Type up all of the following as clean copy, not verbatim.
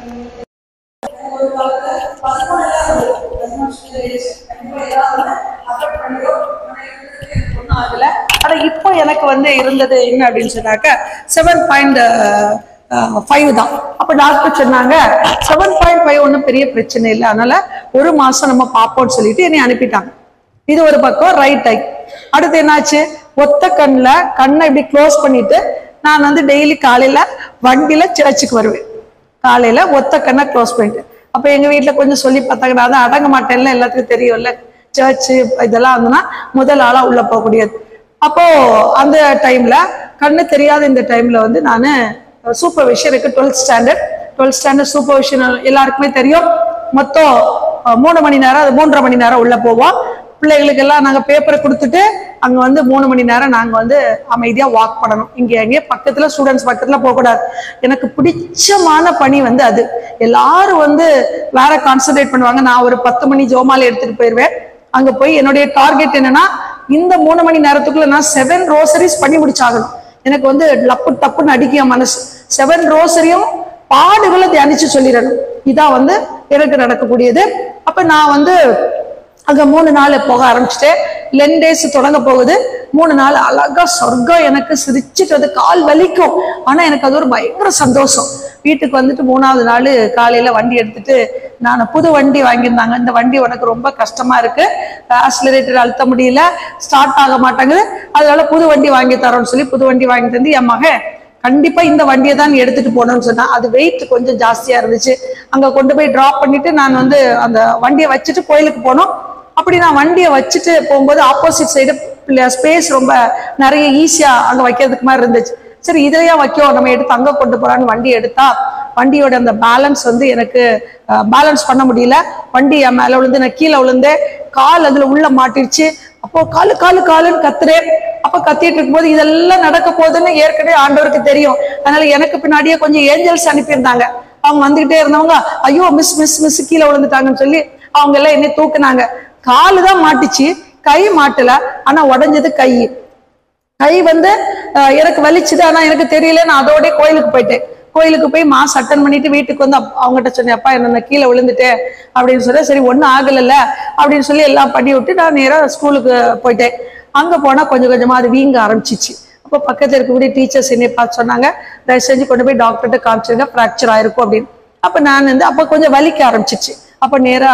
ஆனா இப்போ எனக்கு வந்து இருந்தது என்ன அப்படின்னு சொன்னாக்க 7.5 தான். அப்ப டாக்டர் சொன்னாங்க 7.5 ஒன்றும் பெரிய பிரச்சனை இல்லை, அதனால ஒரு மாசம் நம்ம பார்ப்போம்னு சொல்லிட்டு என்னை அனுப்பிட்டாங்க. இது ஒரு பக்கம் ரைட் ஐ. அடுத்து என்னாச்சு, ஒத்த கண்ணை இப்படி க்ளோஸ் பண்ணிட்டு நான் வந்து டெய்லி காலையில வண்டியில சர்ச்சுக்கு வருவேன். காலையில ஒத்த கண்ணை க்ளோஸ் பண்ணிட்டு, அப்ப எங்க வீட்டுல கொஞ்சம் சொல்லி பார்த்தாங்க, நான் தான் அடங்க மாட்டேன்ல, எல்லாத்துக்கும் தெரியும்ல, சர்ச்சு இதெல்லாம் இருந்ததுன்னா முதல் ஆளா உள்ள போகக்கூடியது. அப்போ அந்த டைம்ல கண்ணு தெரியாத இந்த டைம்ல வந்து நான் சூப்பர்விஷன் இருக்கு, 12th ஸ்டாண்டர்ட் சூப்பர்விஷன் எல்லாருக்குமே தெரியும். மொத்தம் 3 மணி நேரம், அது 3.5 மணி நேரம் உள்ள போவோம். பிள்ளைகளுக்கு எல்லாம் நாங்க பேப்பரை கொடுத்துட்டு அங்க வந்து 3 மணி நேரம் நாங்க வந்து அமைதியா வாக் பண்ணணும். இங்க எங்கேயே பக்கத்துல ஸ்டூடெண்ட்ஸ் பக்கத்துல போக கூடாது. எனக்கு பிடிச்சமான பணி வந்து அது. எல்லாரும் வந்து வேற கான்சென்ட்ரேட் பண்ணுவாங்க, நான் ஒரு 10 மணி ஜோமாலை எடுத்துட்டு போயிருவேன். அங்க போய் என்னுடைய டார்கெட் என்னன்னா, இந்த 3 மணி நேரத்துக்குள்ள நான் 7 ரோசரிஸ் பண்ணி முடிச்சாகணும். எனக்கு வந்து லப்பு டப்புன்னு அடிக்க மனசு. 7 ரோசரியும் பாடுகளை தியானிச்சு சொல்லிடணும். இதான் வந்து எனக்கு நடக்கக்கூடியது. அப்ப நான் வந்து அங்க 3 நாள் போக ஆரம்பிச்சுட்டேன். 10 days தொடங்க போகுது. 3 நாள் அழகா சொர்க்கம், எனக்கு சிரிச்சுட்டு அது கால் வலிக்கும், ஆனா எனக்கு அது ஒரு பயங்கர சந்தோஷம். வீட்டுக்கு வந்துட்டு 3ஆவது நாள் காலையில வண்டி எடுத்துட்டு, நான் புது வண்டி வாங்கியிருந்தாங்க, இந்த வண்டி உனக்கு ரொம்ப கஷ்டமா இருக்கு, ஆக்சிலரேட்டர் அழுத்த முடியல, ஸ்டார்ட் ஆக மாட்டேங்குது, அதனால புது வண்டி வாங்கி தரோம்னு சொல்லி புது வண்டி வாங்கி தந்து என் மகன் கண்டிப்பா இந்த வண்டியை தான் எடுத்துட்டு போனோம்னு சொன்னா. அது வெயிட் கொஞ்சம் ஜாஸ்தியா இருந்துச்சு. அங்க கொண்டு போய் டிராப் பண்ணிட்டு நான் வந்து அந்த வண்டியை வச்சுட்டு கோயிலுக்கு போனோம். அப்படி நான் வண்டியை வச்சுட்டு போகும்போது ஆப்போசிட் சைடு ஸ்பேஸ் ரொம்ப நிறைய ஈஸியா அங்க வைக்கிறதுக்கு மாதிரி இருந்துச்சு. சரி இதையா வைக்கும், நம்ம எடுத்து அங்க கொண்டு போறான்னு வண்டி எடுத்தா, வண்டியோட அந்த பேலன்ஸ் வந்து எனக்கு பேலன்ஸ் பண்ண முடியல. வண்டி என் மேல விழுந்து நான் கீழே விழுந்தேன், கால் அதுல உள்ள மாட்டிடுச்சு. அப்போ காலுன்னு கத்துறேன். அப்ப கத்திட்டு இருக்கும்போது இதெல்லாம் நடக்க போகுதுன்னு ஏற்கனவே ஆண்டவருக்கு தெரியும். அதனால எனக்கு பின்னாடியே கொஞ்சம் ஏஞ்சல்ஸ் அனுப்பியிருந்தாங்க. அவங்க வந்துகிட்டே இருந்தவங்க, ஐயோ மிஸ் கீழே விழுந்துட்டாங்கன்னு சொல்லி அவங்க எல்லாம் என்னை தூக்குனாங்க. காலு தான் மாட்டிச்சு, கை மாட்டல. ஆனா உடஞ்சது கை வந்து எனக்கு வலிச்சுது, ஆனா எனக்கு தெரியல. நான் அதோட கோயிலுக்கு போயிட்டேன். கோயிலுக்கு போய் மாஸ் அட்டன் பண்ணிட்டு வீட்டுக்கு வந்து அவங்ககிட்ட சொன்னேன், அப்பா என்ன கீழே விழுந்துட்டேன் அப்படின்னு சொல்லி. சரி ஒன்னும் ஆகலைல்ல அப்படின்னு சொல்லி எல்லாம் பண்ணி விட்டு நான் நேராக ஸ்கூலுக்கு போயிட்டேன். அங்க போனா கொஞ்சம் கொஞ்சமா அது வீங்க ஆரம்பிச்சிச்சு. அப்போ பக்கத்துல இருக்கக்கூடிய டீச்சர்ஸ் என்னை பார்த்து சொன்னாங்க, தயவு செஞ்சு கொண்டு போய் டாக்டர்கிட்ட காமிச்சிருங்க, ஃப்ராக்சர் ஆயிருக்கும் அப்படின்னு. அப்ப நான் வந்து அப்ப கொஞ்சம் வலிக்க ஆரம்பிச்சிச்சு. அப்ப நேரா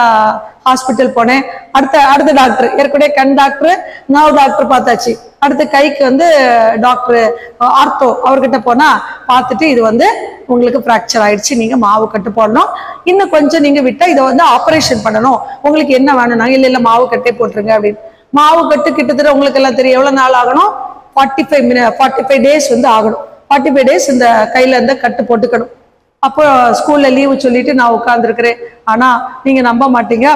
ஹாஸ்பிட்டல் போனேன். அடுத்த டாக்டர், ஏற்கனவே கண் டாக்டர், நர்வ் டாக்டர் பார்த்தாச்சு. அடுத்த கைக்கு வந்து டாக்டர் ஆர்த்தோ, அவர்கிட்ட போனா பார்த்துட்டு இது வந்து உங்களுக்கு ஃப்ராக்சர் ஆயிடுச்சு, நீங்க மாவு கட்டு போடணும், இன்னும் கொஞ்சம் நீங்க விட்டா இதை வந்து ஆப்ரேஷன் பண்ணணும், உங்களுக்கு என்ன வேணும்னா இல்ல மாவு கட்டே போட்டுருங்க அப்படின்னு. மாவு கட்டு கிட்டத்தட்ட உங்களுக்கு எல்லாம் தெரியும் எவ்வளவு நாள் ஆகணும், 45 days வந்து ஆகணும். 45 days இந்த கையில இருந்த கட்டு போட்டுக்கணும். அப்போ ஸ்கூல்ல லீவு சொல்லிட்டு நான் உட்கார்ந்துருக்கிறேன். ஆனா நீங்க நம்ப மாட்டீங்க,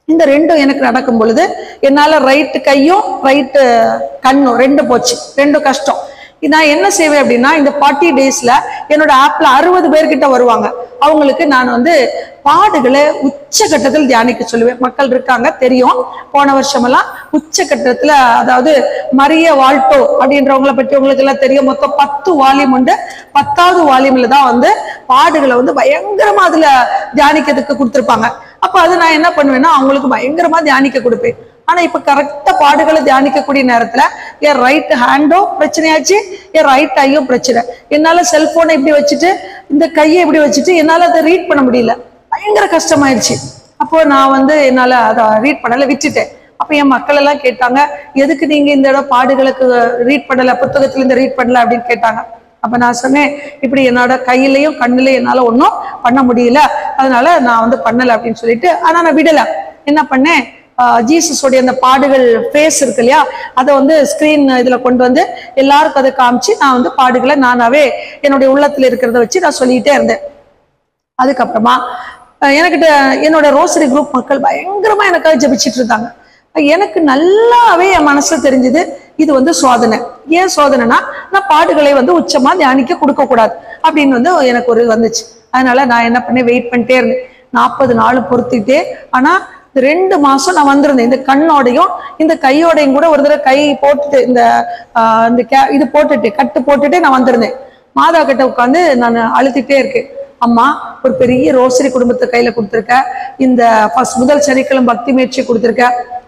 இந்த ரெண்டும் எனக்கு நடக்கும் பொழுது என்னால ரைட்டு கையும் ரைட்டு கண்ணும் ரெண்டும் போச்சு, ரெண்டும் கஷ்டம். நான் என்ன செய்வேன் அப்படின்னா, இந்த 40 daysல என்னோட ஆப்ல 60 பேர்கிட்ட வருவாங்க. அவங்களுக்கு நான் வந்து பாடுகளை உச்சகட்டத்தில் தியானிக்க சொல்லுவேன். மக்கள் இருக்காங்க தெரியும், போன வருஷமெல்லாம் உச்சகட்டத்துல, அதாவது மரிய வால்டோ அப்படின்றவங்களை பற்றி உங்களுக்கு எல்லாம் தெரியும். மொத்தம் 10 வால்யூம் உண்டு. 10வது வால்யூம்ல தான் வந்து பாடுகளை வந்து பயங்கரமா அதுல தியானிக்கிறதுக்கு கொடுத்துருப்பாங்க. அப்ப அது நான் என்ன பண்ணுவேன்னா அவங்களுக்கு பயங்கரமா தியானிக்க கொடுப்பேன். ஆனா இப்ப கரெக்டா பாடுகளை தியானிக்கக்கூடிய நேரத்துல என் ரைட் ஹேண்டும் பிரச்சனையாச்சு, என் ரைட் ஐயும் பிரச்சனை. என்னால செல்போனை இப்படி வச்சுட்டு இந்த கையை இப்படி வச்சுட்டு என்னால அதை ரீட் பண்ண முடியல, பயங்கர கஷ்டமாயிடுச்சு. அப்போ நான் வந்து என்னால அதை ரீட் பண்ணல, விட்டுட்டேன். அப்ப என் மக்கள் எல்லாம் கேட்டாங்க, எதுக்கு நீங்க இந்த இடம் பாடுகளுக்கு ரீட் பண்ணல, புத்தகத்துல இந்த ரீட் பண்ணல அப்படின்னு கேட்டாங்க. அப்ப நான் சொன்னேன், இப்படி என்னோட கையிலையும் கண்ணுலையும் என்னால ஒன்றும் பண்ண முடியல, அதனால நான் வந்து பண்ணல அப்படின்னு சொல்லிட்டு. ஆனா நான் விடல, என்ன பண்ணேன், ஜீசஸோடைய அந்த பாடுகள் ஃபேஸ் இருக்கு இல்லையா, அதை வந்து ஸ்கிரீன் இதுல கொண்டு வந்து எல்லாருக்கும் அதை காமிச்சு நான் வந்து பாடுகளை நானாவே என்னுடைய உள்ளத்துல இருக்கிறத வச்சு நான் சொல்லிட்டே இருந்தேன். அதுக்கப்புறமா எனக்கிட்ட என்னோட ரோசரி குரூப் மக்கள் பயங்கரமா எனக்காக ஜெபிச்சிட்டு இருந்தாங்க. எனக்கு நல்லாவே என் மனசுல தெரிஞ்சது, இது வந்து சோதனை. ஏன் சோதனைனா, நான் பாடுகளை வந்து உச்சமா தியானிக்க கொடுக்க கூடாது அப்படின்னு வந்து எனக்கு ஒரு வந்துச்சு. அதனால நான் என்ன பண்ணேன், வெயிட் பண்ணிட்டே இருந்தேன். 40 நாள் பொறுத்துக்கிட்டே. ஆனா 2 மாசம் நான் வந்திருந்தேன். இந்த கண்ணோடையும் இந்த கையோடையும் கூட ஒரு தடவை கை போட்டுட்டு இந்த இது போட்டுட்டு கட்டு போட்டுட்டு நான் வந்திருந்தேன். மாதா கிட்ட உட்காந்து நான் அழுத்திட்டே இருக்கேன். அம்மா ஒரு பெரிய ரோசரி குடும்பத்தை கையில கொடுத்துருக்க, இந்த முதல் சனிக்கிழமை பக்தி முயற்சி கொடுத்துருக்க,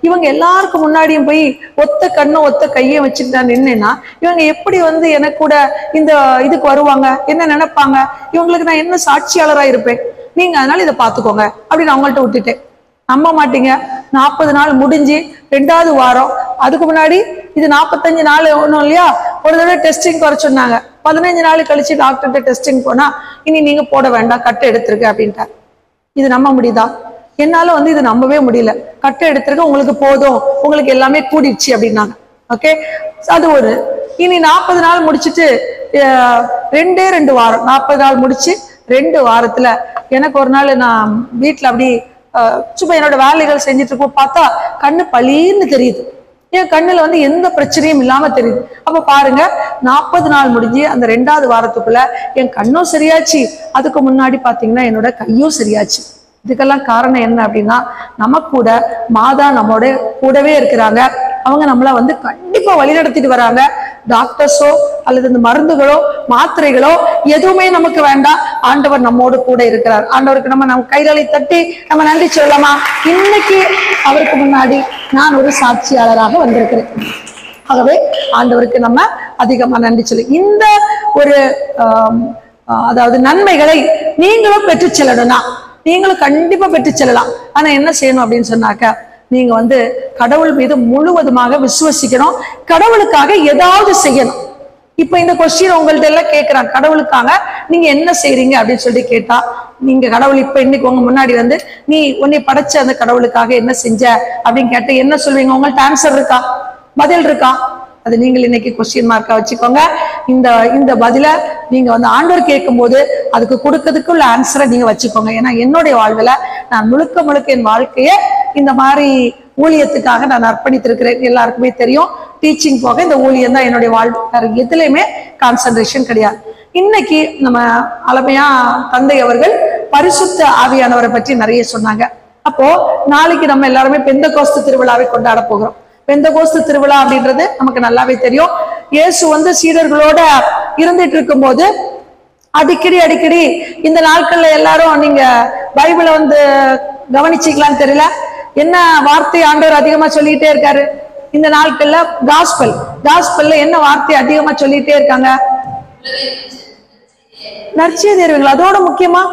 இவங்க எல்லாருக்கும் முன்னாடியும் போய் ஒத்த கண்ணும் ஒத்த கையும் வச்சுட்டு நான் நின்னேன்னா இவங்க எப்படி எனக்கு கூட இந்த இதுக்கு வருவாங்க, என்ன நினைப்பாங்க, இவங்களுக்கு நான் என்ன சாட்சியாளரா இருப்பேன், நீங்க அதனால இதை பாத்துக்கோங்க அப்படின்னு அவங்கள்ட்ட விட்டுட்டேன். நம்ப மாட்டீங்க, 40 நாள் முடிஞ்சு 2வது வாரம், அதுக்கு முன்னாடி இது 45 நாள் ஒன்றும் இல்லையா, ஒரு தடவை டெஸ்டிங் குறை சொன்னாங்க. 15 நாள் கழிச்சு டாக்டர்கிட்ட டெஸ்டிங் போனா இனி நீங்க போட வேண்டாம், கட்டை எடுத்திருக்க அப்படின்ட்டார். இது நம்ப முடியுதா? என்னால இது நம்பவே முடியல. கட்டை எடுத்திருக்க, உங்களுக்கு போதும், உங்களுக்கு எல்லாமே கூடிடுச்சு அப்படின்னாங்க. ஓகே, அது ஒரு இனி 40 நாள் முடிச்சுட்டு 2 வாரம் 40 நாள் முடிச்சு 2 வாரத்துல எனக்கு ஒரு நாள் நான் வீட்டுல அப்படி சும்மா என்னோட வேலைகள் செஞ்சுட்டு இருப்போம், பார்த்தா கண்ணு பளீர்னு தெரியுது. என் கண்ணுல எந்த பிரச்சனையும் இல்லாம தெரியுது. அப்ப பாருங்க, 40 நாள் முடிஞ்சு அந்த 2வது வாரத்துக்குள்ள என் கண்ணும் சரியாச்சு, அதுக்கு முன்னாடி பாத்தீங்கன்னா என்னோட கையும் சரியாச்சு. இதுக்கெல்லாம் காரணம் என்ன அப்படின்னா, நமக்கு கூட மாதா நம்மோட கூடவே இருக்கிறாங்க. அவங்க நம்மள கண்டிப்பா வழிநடத்திட்டு வராங்க. டாக்டர்ஸோ அல்லது இந்த மருந்துகளோ மாத்திரைகளோ எதுவுமே நமக்கு வேண்டாம். ஆண்டவர் நம்மோடு கூட இருக்கிறார். ஆண்டவருக்கு நம்ம கைகளை தட்டி நம்ம நன்றி சொல்லலாமா? இன்னைக்கு அவருக்கு முன்னாடி நான் ஒரு சாட்சியாளராக வந்திருக்கிறேன். ஆகவே ஆண்டவருக்கு நம்ம அதிகமா நன்றி சொல்லி இந்த ஒரு அதாவது நன்மைகளை நீங்களும் பெற்று செல்லணும்னா நீங்களும் கண்டிப்பா பெற்று செல்லலாம். ஆனா என்ன செய்யணும் அப்படின்னு சொன்னாக்க, நீங்க கடவுள் மீது முழுவதுமாக விசுவசிக்கணும். கடவுளுக்காக ஏதாவது செய்யணும். இப்ப இந்த கொஸ்டின் உங்கள்ட்ட எல்லாம் கேட்கிறாங்க, கடவுளுக்காக நீங்க என்ன செய்றீங்க அப்படின்னு சொல்லி கேட்டா, நீங்க கடவுள் இப்ப இன்னைக்கு உங்க முன்னாடி நீ உன்னை படைச்ச அந்த கடவுளுக்காக என்ன செஞ்ச அப்படின்னு கேட்ட என்ன சொல்வீங்க? உங்கள்ட்ட ஆன்சர் இருக்கா? பதில் இருக்கா? அது நீங்கள் இன்னைக்கு கொஸ்டின் மார்க்கா வச்சுக்கோங்க. இந்த பதில நீங்க ஆண்டவர் கேட்கும் போது அதுக்கு கொடுக்கறதுக்குள்ள ஆன்சரை நீங்க வச்சுக்கோங்க. ஏன்னா என்னுடைய வாழ்வுல நான் முழுக்க என் வாழ்க்கைய இந்த மாதிரி ஊழியத்துக்காக நான் அர்ப்பணித்திருக்கிறேன். எல்லாருக்குமே தெரியும், டீச்சிங் போக இந்த ஊழியம் தான் என்னுடைய வாழ்வு. வேற எதுலையுமே கான்சன்ட்ரேஷன் கிடையாது. இன்னைக்கு நம்ம அலமையா தந்தை அவர்கள் பரிசுத்த ஆவியானவரை பற்றி நிறைய சொன்னாங்க. அப்போ நாளைக்கு நம்ம எல்லாருமே பெந்தகோஸ்து திருவிழாவை கொண்டாட போகிறோம். பெந்தகோஸ்து திருவிழா அப்படின்றது நமக்கு நல்லாவே தெரியும். இயேசு சீடர்களோட இருந்துட்டு இருக்கும் போது அடிக்கடி இந்த நாட்கள்ல எல்லாரும் நீங்க பைபிளை கவனிச்சிக்கலான்னு தெரியல, என்ன வார்த்தை ஆண்டவர் அதிகமா சொல்லிட்டே இருக்காரு இந்த நாட்கள்ல? காஸ்பல்ல என்ன வார்த்தை அதிகமா சொல்லிட்டே இருக்காங்க? நற்செய்தி அறிவிங்களா? அதோட முக்கியமா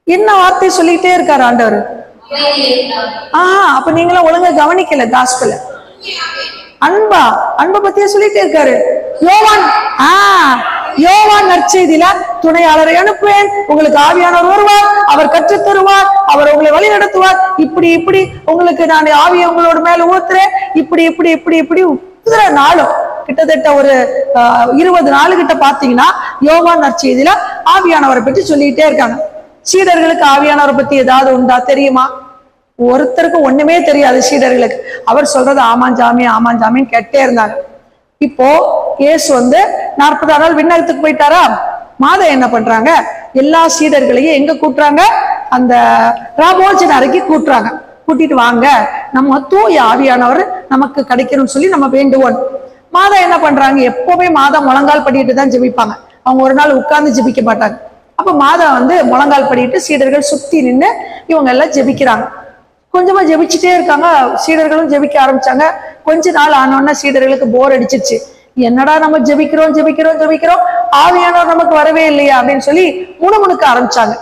என்ன வார்த்தை சொல்லிட்டே இருக்காரு ஆண்டவர்? அப்ப நீங்களும் ஒழுங்கா கவனிக்கல. காஸ்பல் அன்பை பத்தியே சொல்லிட்டே இருக்காரு. யோவான் நற்செய்தியில துணையாளரை அனுப்புவேன், உங்களுக்கு ஆவியானவர் வருவார், அவர் கற்றுத் தருவார், அவர் உங்களை வழி நடத்துவார், இப்படி உங்களுக்கு நான் ஆவியை உங்களோட மேல ஊத்துறேன், இப்படி நாளும் கிட்டத்தட்ட ஒரு 20 நாளுகிட்ட பாத்தீங்கன்னா யோவான் நற்செய்தியில ஆவியானவரை பற்றி சொல்லிட்டே இருக்காங்க. சீடர்களுக்கு ஆவியானவரை பத்தி ஏதாவது உண்டா? தெரியுமா? ஒருத்தருக்கு ஒண்ணுமே தெரியாது சீடர்களுக்கு. அவர் சொல்றது ஆமாஞ்சாமின்னு கேட்டே இருந்தாங்க. இப்போ இயேசு 40 நாள் விண்ணகத்துக்கு போயிட்டாரா? மாதா என்ன பண்றாங்க? எல்லா சீடர்களையும் எங்க கூட்டுறாங்க? அந்த ராபோஜன அறைக்கு கூட்டுறாங்க. கூட்டிட்டு வாங்க, நம்ம தூய ஆவியானவர் நமக்கு கிடைக்கணும்னு சொல்லி நம்ம வேண்டுவோம். மாதா என்ன பண்றாங்க? எப்பவுமே மாதா முழங்கால் படிட்டு தான் ஜெபிப்பாங்க. அவங்க ஒரு நாள் உட்கார்ந்து ஜெபிக்க மாட்டாங்க. அப்ப மாதா முழங்கால் படிட்டு சீடர்கள் சுத்தி நின்று இவங்க எல்லாம் ஜெபிக்கிறாங்க. கொஞ்சமா ஜெபிச்சுட்டே இருக்காங்க. சீடர்களும் ஜெபிக்க ஆரம்பிச்சாங்க. கொஞ்ச நாள் ஆனோன்னா சீடர்களுக்கு போர் அடிச்சிருச்சு. என்னடா நம்ம ஜெபிக்கிறோம், ஆவியானவர் நமக்கு வரவே இல்லையா அப்படின்னு சொல்லி முணுமுணுக்க ஆரம்பிச்சாங்க.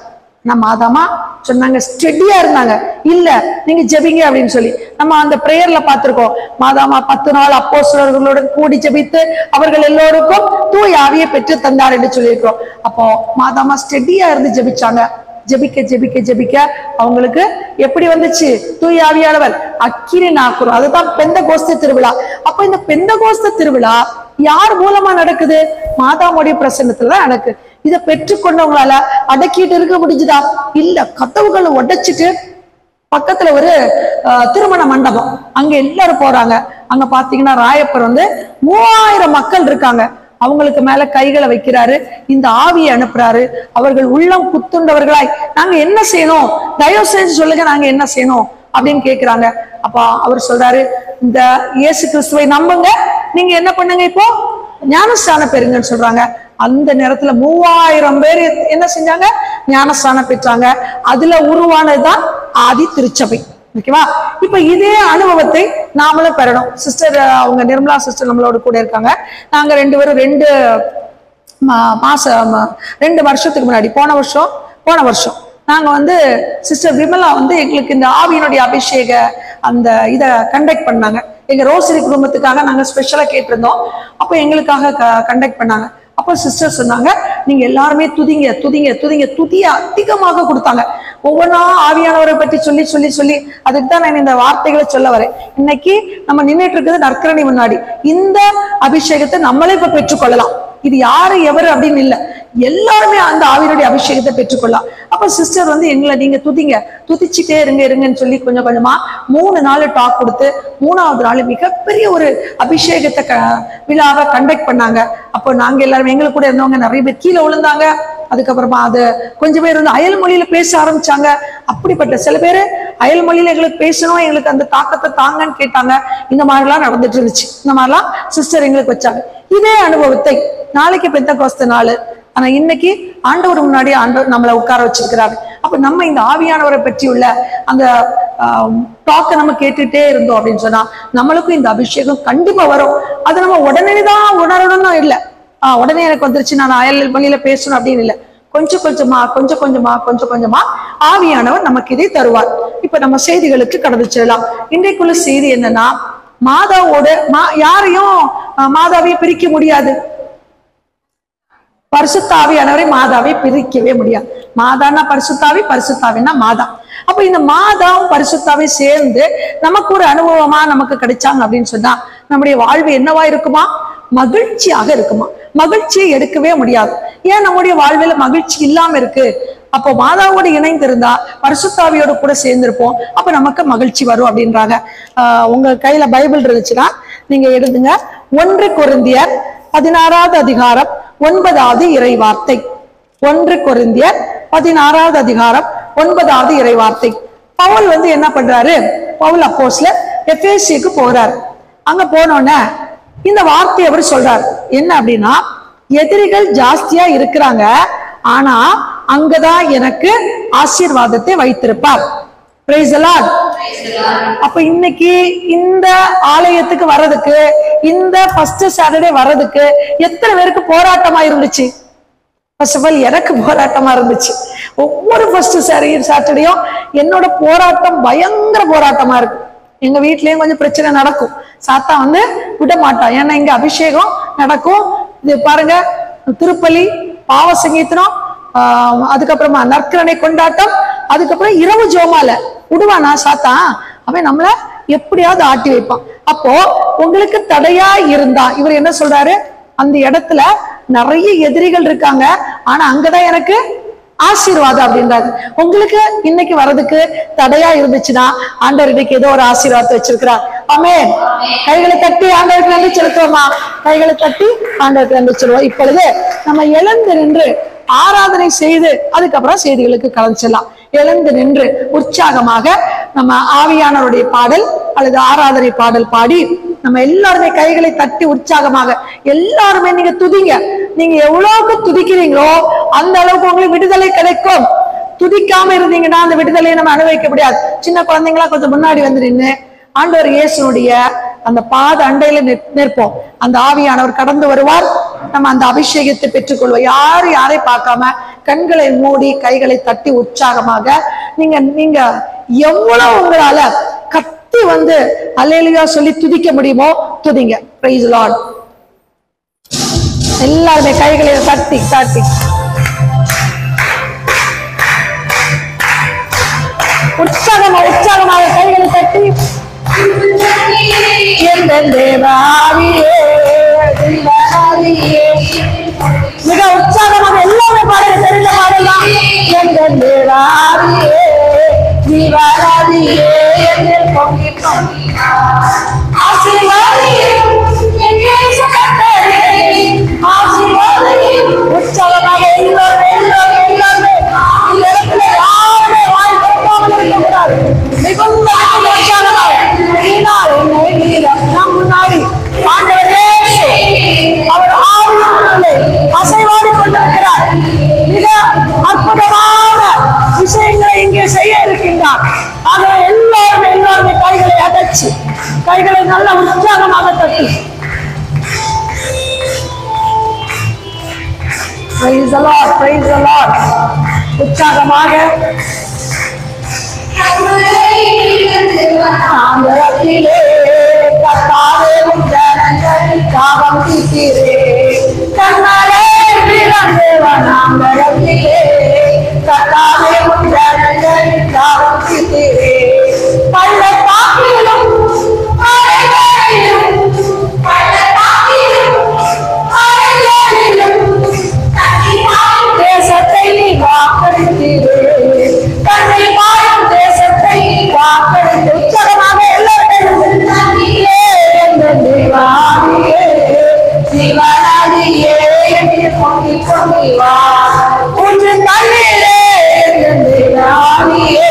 நம்ம மாதாமா சொன்னாங்க, ஸ்டெடியா இருந்தாங்க. இல்ல நீங்க ஜெபிங்க அப்படின்னு சொல்லி நம்ம அந்த பிரேயர்ல பார்த்திருக்கோம். மாதாமா 10 நாள் அப்போஸ்தலர்களுடன் கூடி ஜெபித்து அவர்கள் எல்லோருக்கும் தூய ஆவியை பெற்று தந்தார் என்று சொல்லியிருக்கிறோம். அப்போ மாதாமா ஸ்டெடியா இருந்து ஜெபிச்சாங்க. ஜெபிக்க அவங்களுக்கு எப்படி வந்துச்சு? தூய ஆவியானவர் அக்கினி நாக்குறோம். அதுதான் பெந்தகோஸ்து திருவிழா. அப்ப இந்த பெந்தகோஸ்து திருவிழா யார் மூலமா நடக்குது? மாதாவுடைய பிரசன்னத்துலதான் நடக்கு. இதை பெற்றுக்கொண்டவங்களால அடக்கிட்டு இருக்க முடிஞ்சுதா? இல்ல. கதவுகளை உடைச்சிட்டு பக்கத்துல ஒரு திருமண மண்டபம், அங்க எல்லாரும் போறாங்க. அங்க பாத்தீங்கன்னா ராயப்பர் 3000 மக்கள் இருக்காங்க. அவங்களுக்கு மேல கைகளை வைக்கிறாரு, இந்த ஆவியை அனுப்புறாரு. அவர்கள் உள்ளம் குத்துண்டவர்களாய் நாங்க என்ன செய்யணும், தயவு செஞ்சு சொல்லுங்க, நாங்க என்ன செய்யணும் அப்படின்னு கேக்குறாங்க. அப்ப அவர் சொல்றாரு, இந்த இயேசு கிறிஸ்துவை நம்புங்க, நீங்க என்ன பண்ணுங்க, இப்போ ஞானஸ்தானம் பெறுங்கன்னு சொல்றாங்க. அந்த நேரத்துல 3000 பேர் என்ன செஞ்சாங்க? ஞானஸ்தானம் பெற்றாங்க. அதுல உருவானதுதான் ஆதி திருச்சபை. ஓகேவா? இப்ப இதே அனுபவத்தை நாமளும் பெறணும். சிஸ்டர் அவங்க நிர்மலா சிஸ்டர் நம்மளோட கூட இருக்காங்க. நாங்க 2 பேரும் 2 வருஷத்துக்கு முன்னாடி போன வருஷம் நாங்க சிஸ்டர் விமலா எங்களுக்கு இந்த ஆவியினுடைய அபிஷேக அந்த இதை கண்டக்ட் பண்ணாங்க. எங்க ரோசரி குடும்பத்துக்காக நாங்க ஸ்பெஷலா கேட்டிருந்தோம். அப்போ எங்களுக்காக கண்டக்ட் பண்ணாங்க. அப்போ சிஸ்டர் சொன்னாங்க, நீங்க எல்லாருமே துதிங்க துதிங்க துதிங்க, துதிய அதிகமாக கொடுத்தாங்க. ஒவ்வொன்றா ஆவியானவரை பற்றி சொல்லி சொல்லி சொல்லி அதுக்கு தான் நான் இந்த வார்த்தைகளை சொல்ல வரேன். இன்னைக்கு நம்ம நின்றுட்டு இருக்கிறது நற்கரணி முன்னாடி. இந்த அபிஷேகத்தை நம்மளே இப்ப பெற்றுக்கொள்ளலாம். இது யாரு எவரு அப்படின்னு இல்லை, எல்லாருமே அந்த ஆவியினுடைய அபிஷேகத்தை பெற்றுக்கொள்ளலாம். அப்ப சிஸ்டர் எங்களை நீங்க துதிங்க, துதிச்சுட்டே இருங்கன்னு சொல்லி கொஞ்சம் கொஞ்சமா 3 நாள் டாக் கொடுத்து 3ஆவது நாள் மிகப்பெரிய ஒரு அபிஷேகத்தை விழாவை கண்டக்ட் பண்ணாங்க. அப்போ நாங்க எல்லாரும் எங்களுக்கு கூட இருந்தவங்க நிறைய பேர் கீழே விழுந்தாங்க. அதுக்கப்புறமா அது கொஞ்சம் பேர் அயல் மொழியில பேச ஆரம்பிச்சாங்க. அப்படிப்பட்ட சில பேர் அயல் மொழியில எங்களுக்கு பேசணும், எங்களுக்கு அந்த தாக்கத்தை தாங்கன்னு கேட்டாங்க. இந்த மாதிரிலாம் நடந்துட்டு இருந்துச்சு. இந்த மாதிரிலாம் சிஸ்டர் எங்களுக்கு வச்சாங்க. இதே அனுபவத்தை நாளைக்கு பெந்தெகோஸ்தே நாள், ஆனா இன்னைக்கு ஆண்டவர் முன்னாடி ஆண்டவர் நம்மளை உட்கார வச்சிருக்கிறாரு. அப்ப நம்ம இந்த ஆவியானவரை பற்றி உள்ள அந்த டாக்கை நம்ம கேட்டுட்டே இருந்தோம் அப்படின்னு சொன்னா நம்மளுக்கும் இந்த அபிஷேகம் கண்டிப்பா வரும். அது நம்ம உடனேதான் உணரணும்னு இல்லை. உடனே எனக்கு வந்துருச்சு நான் அயல் மொழியில பேசணும் அப்படின்னு இல்லை. கொஞ்சம் கொஞ்சமா ஆவியானவர் நமக்கு இதை தருவார். இப்ப நம்ம செய்திகளுக்கு கடந்து செல்லலாம். இன்றைக்குள்ள செய்தி என்னன்னா, மாதாவோட யாரையும் மாதாவையும் பிரிக்க முடியாது. பரிசுத்த ஆவியானவரை மாதாவை பிரிக்கவே முடியாது. மாதான்னா பரிசுத்தாவி, பரிசுத்தாவின்னா மாதா. அப்ப இந்த மாதாவும் பரிசுத்தாவை சேர்ந்து நமக்கு ஒரு அனுபவமா நமக்கு கிடைச்சாங்க அப்படின்னு சொன்னா நம்முடைய வாழ்வு என்னவா இருக்குமா? மகிழ்ச்சியாக இருக்குமா? மகிழ்ச்சியை எடுக்கவே முடியாது. ஏன் நம்முடைய வாழ்வில் மகிழ்ச்சி இல்லாம இருக்கு? அப்போ மாதாவோடு இணைந்திருந்தா பரிசுத்தாவியோட கூட சேர்ந்திருப்போம். அப்ப நமக்கு மகிழ்ச்சி வரும் அப்படின்றாங்க. உங்க கையில பைபிள் இருந்துச்சுன்னா நீங்க எழுதுங்க. 1 கொரிந்தியர் 16வது அதிகாரம் 9வது இறைவார்த்தை. 1 கொரிந்தியர் 16வது அதிகாரம் 9வது இறைவார்த்தை. பவுல் என்ன பண்றாரு? பவுல் அப்போஸ்தலர் எபேசியருக்கு போறாரு. அங்க போனோன்னே இந்த வார்த்தையை அவர் சொல்றாரு. என்ன அப்படின்னா, எதிரிகள் ஜாஸ்தியா இருக்கிறாங்க, ஆனா அங்கதான் எனக்கு ஆசீர்வாதத்தை வைத்திருப்பார். Price the Lord. அப்ப இன்னைக்கு இந்த ஆலயத்துக்கு வர்றதுக்கு, இந்த ஃபர்ஸ்ட் சாட்டர்டே வர்றதுக்கு எத்தனை பேருக்கு போராட்டமா இருந்துச்சு? ஃபர்ஸ்ட் ஆஃப் ஆல் எனக்கு போராட்டமா இருந்துச்சு. ஒவ்வொரு ஃபர்ஸ்ட் சாட்டர்டேயும் என்னோட போராட்டம் பயங்கர போராட்டமா இருக்கு. எங்க வீட்லயும் கொஞ்சம் பிரச்சனை நடக்கும். சாத்தா விட மாட்டான். ஏன்னா இங்க அபிஷேகம் நடக்கும். இது பாருங்க, திருப்பலி, பாவ சங்கீதனம், அதுக்கப்புறமா நற்கரணை கொண்டாட்டம், அதுக்கப்புறம் இரவு ஜோமால விடுவானா சாத்தான்? அவன் நம்மள எப்படியாவது ஆட்டி வைப்பான். அப்போ உங்களுக்கு தடையா இருந்தா இவர் என்ன சொல்றாரு? அந்த இடத்துல நிறைய எதிரிகள் இருக்காங்க, ஆனா அங்கதான் எனக்கு ஆசீர்வாதம் அப்படின்றாரு. உங்களுக்கு இன்னைக்கு வர்றதுக்கு தடையா இருந்துச்சுன்னா ஆண்டவர் இன்னைக்கு ஏதோ ஒரு ஆசீர்வாதத்தை வச்சிருக்கிறார். ஆமென். கைகளை தட்டி ஆண்டவருக்கு நன்றி செலுத்துவோமா? கைகளை தட்டி ஆண்டவருக்கு நன்றி சொல்லுவோம். இப்பொழுது நம்ம எழுந்து நின்று ஆராதனை செய்து அதுக்கப்புறம் செய்திகளுக்கு கலந்துச்சலாம். எழுந்து நின்று உற்சாகமாக நம்ம ஆவியானவருடைய பாடல் அல்லது ஆராதனை பாடல் பாடி நம்ம எல்லாருமே கைகளை தட்டி உற்சாகமாக எல்லாருமே நீங்க துதிங்க. நீங்க எவ்வளவுக்கு துதிக்கிறீங்களோ அந்த அளவுக்கு உங்களுக்கு விடுதலை கிடைக்கும். துதிக்காம இருந்தீங்கன்னா அந்த விடுதலையை நம்ம அனுபவிக்க முடியாது. சின்ன குழந்தைங்களா கொஞ்சம் முன்னாடி வந்து நின்று ஆண்டவர் இயேசுனுடைய அந்த பாத அண்டையில நிற்போம். அந்த ஆவியானவர் கடந்து வருவார். நம்ம அந்த அபிஷேகத்தை பெற்றுக்கொள்வோம். யாரை பார்க்காம கண்களை மூடி கைகளை தட்டி உற்சாகமாக நீங்க எவ்வளவு உங்களால கத்தி அல்லேலூயா சொல்லி துதிக்க முடியுமோ துதிங்க. Price Lord. எல்லாருமே கைகளை தட்டி தட்டி உற்சாகமாக கைகளை தட்டி மிக உற்சாகமாக எல்லாமே பாடல. தெரிந்த பாடலாம். உற்சாகமாக எல்லாருமே இந்த இடத்துல யாருமே வாய் திறக்காமல் இருக்கக்கூடாது. மிகுந்த உற்சாகமாக நம் முன்னாடி ஆண்டவரே அவர் ஆவியினாலே அசைவாடி கொண்டிருக்கிறார். மிக அற்புதமான வைத்திருக்கிறார். ஆக எல்லாருமே கைகளை அடைச்சு கைகளை நல்ல உற்சாகமாக தட்டி praise the Lord, praise the Lord. உற்சாகமாக ஆண்டவரத்திலே கர்த்தாவே உந்தனங்கள் காவம் தீரே கண்ணாலே பிறந்தவன் ஆண்டவரத்திலே கர்த்தாவே உந்தனங்கள் காவம் தீரே பள்ளத்தாக்கிலும் மலைகளிலும் தேசத்தை நீ வாக்களித்தீரே கண்ணை பாயும் தேசத்தை வாக்களித்து உற்சாகமாக எல்லாரும் சிவனாதியே என்று பொங்கி பொங்கி வா உன்று தண்ணீரே தேவாதியே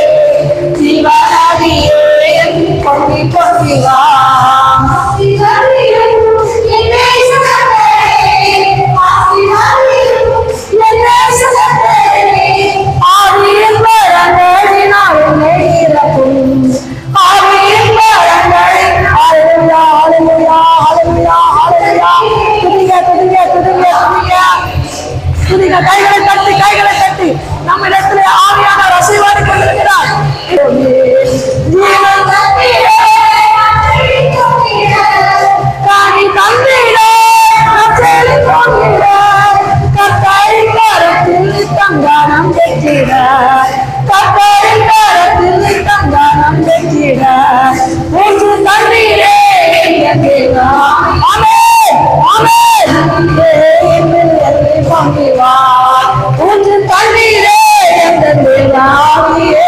சிவனாதியே என்று பொங்கி பொங்கி வா கைகளை தட்டி நம்மிடத்திலே ஆவியான ரசிவாடி கொண்டிருக்கிறார். தங்கானம் பெற்றிட கத்தரின் கரத்தில் தங்கானம் பெற்றிட ஊற்று தண்ணீரே தேவா ஆமென் ஆமென் பங்கிவா ஊற்று தண்ணீரே தேவாவியே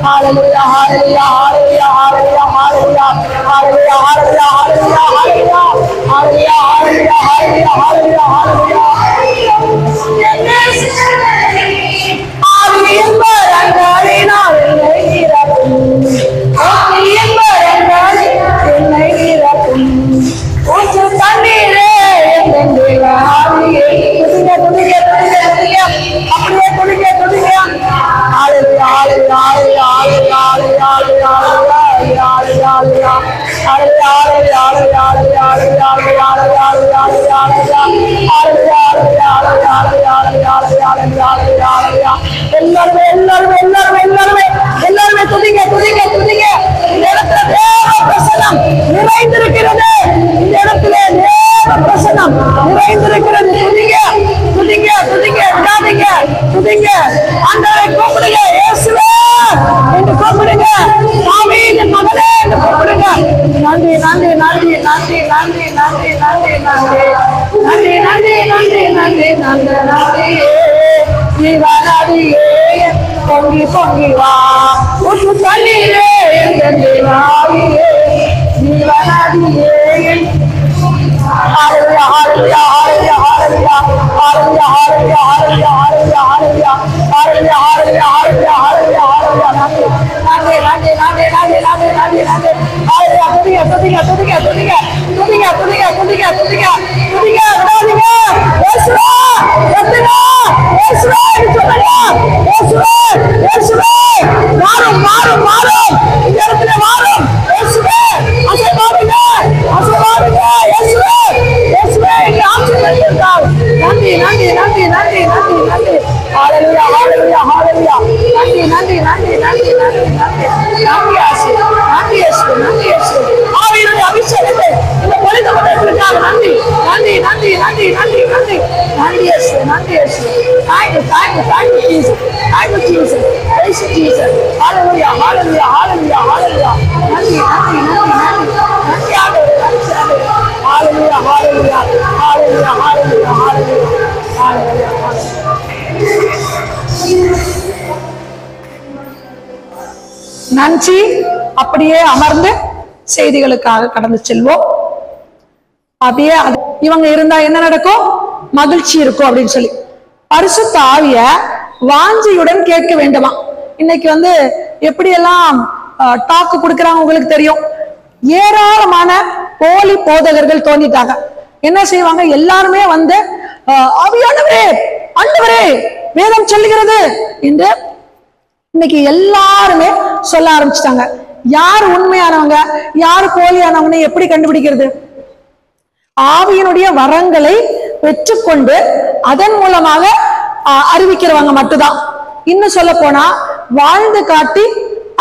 ஹalleluya hallelujah hallelujah hallelujah hallelujah hallelujah hallelujah hallelujah hallelujah hallelujah hallelujah hallelujah ஹalleluya ஆவியின் வரங்களினால் என்னை நிரப்பும் ஆவியின் வரங்களினால் என்னை நிரப்பும் ஊற்று தண்ணீரே என் தேவாவியே துதிங்க துதிங்க துதிங்க துதிங்க அப்படியே துதிங்க துதிங்க ஹalleluya ஹalleluya ஹalleluya ஹalleluya ஹalleluya எல்லாருமே துதிங்க துதிங்க துதிங்க. இந்த இடத்துல தேவ பிரசன்னம் நிறைந்திருக்கிறது. இந்த இடத்துல தேவ பிரசன்னம் நிறைந்திருக்கிறது. துதிங்க துதிங்க துதிங்க விடாதீங்க துதிங்க. ஆண்டவரை கூப்பிடுங்க இயேசுவே என்று கூப்பிடுங்க. சாமியின் மகளே என்று கூப்பிடுங்க. நன்றி நன்றி நன்றி நன்றி நன்றி நன்றி நன்றி நன்றி நன்றி நன்றி நன்றி நன்றி நன்றி நன்றி ஜீவனதியே பொங்கி பொங்கி வா ஊற்று தண்ணீரே என் தேவாவியே ஜீவனதியே ஹalleluya hallelujah hallelujah hallelujah hallelujah hallelujah hallelujah hallelujah hallelujah hallelujah hallelujah hallelujah hallelujah நன்றி நன்றி நன்றி நன்றி நன்றி நன்றி நன்றி ஹalleluya துதிங்க துதிங்க துதிங்க துதிங்க துதிங்க துதிங்க துதிங்க துதிங்க துதிங்க விடாதீங்க இயேசுவே கத்துங்க இயேசுவே சொல்லுங்க இயேசுவே இயேசுவே மாறும் மாறும் மாறும் இந்த இடத்துல மாறும் இயேசுவே அசைவாடுங்க அசைவாடுங்க இயேசுவே இயேசுவே இங்கே ஆட்சி இருக்கிறார். நன்றி நன்றி நன்றி நன்றி நன்றி நன்றி ஹalleluya hallelujah hallelujah நன்றி நன்றி நன்றி நன்றி நன்றி நன்றி நன்றி ஆசி நன்றி இயேசு நன்றி இயேசு ஆவியின் அபிஷேகத்தை இந்த பொழிந்து கொண்டிருக்கிறார். நன்றி நன்றி நன்றி நன்றி நன்றி நன்றி நன்றி இயேசு நன்றி இயேசு thank you thank you thank you Jesus thank you Jesus praise you Jesus hallelujah hallelujah hallelujah hallelujah நன்றி நன்றி நன்றி நன்றி நன்றி ஆண்டவரே நன்றி ஆண்டவரே hallelujah hallelujah hallelujah hallelujah hallelujah hallelujah நன்றி. அப்படியே அமர்ந்து செய்திகளுக்காக கடந்து செல்வோம். அப்படியே இவங்க இருந்தா என்ன நடக்கும்? மகிழ்ச்சி இருக்கும் அப்படின்னு சொல்லி பரிசுத்த ஆவிய வாஞ்சியுடன் கேட்க வேண்டுமா. இன்னைக்கு எப்படி எல்லாம் டாக்கு கொடுக்கறாங்க உங்களுக்கு தெரியும். ஏராளமான போலி போதகர்கள் தோன்றிட்டாங்க. என்ன செய்வாங்க? எல்லாருமே ஆவியானவரே ஆண்டவரே வேதம் சொல்லுகிறது என்று இன்னைக்கு எல்லாருமே சொல்ல ஆரம்பிச்சிட்டாங்க. யார் உண்மையானவங்க யார் போலியானவங்க எப்படி கண்டுபிடிக்கிறது? ஆவியினுடைய வரங்களை பெற்றுக்கொண்டு அதன் மூலமாக அறிவிக்கிறவங்க மட்டும்தான். இன்னும் சொல்ல போனா வாழ்ந்து காட்டி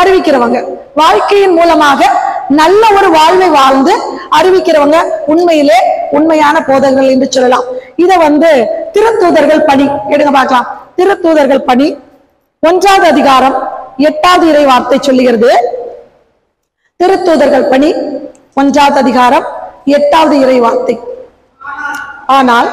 அறிவிக்கிறவங்க, வாழ்க்கையின் மூலமாக நல்ல ஒரு வாழ்வை வாழ்ந்து அறிவிக்கிறவங்க உண்மையிலே உண்மையான போதகர்கள் என்று சொல்லலாம். இத திருத்தூதர்கள் பணி எடுங்க பார்க்கலாம். திருத்தூதர்கள் பணி 1வது அதிகாரம் 8வது இறை வார்த்தை சொல்லுகிறது. திருத்தூதர்கள் பணி 1வது அதிகாரம் 8வது இறை வார்த்தை. ஆனால்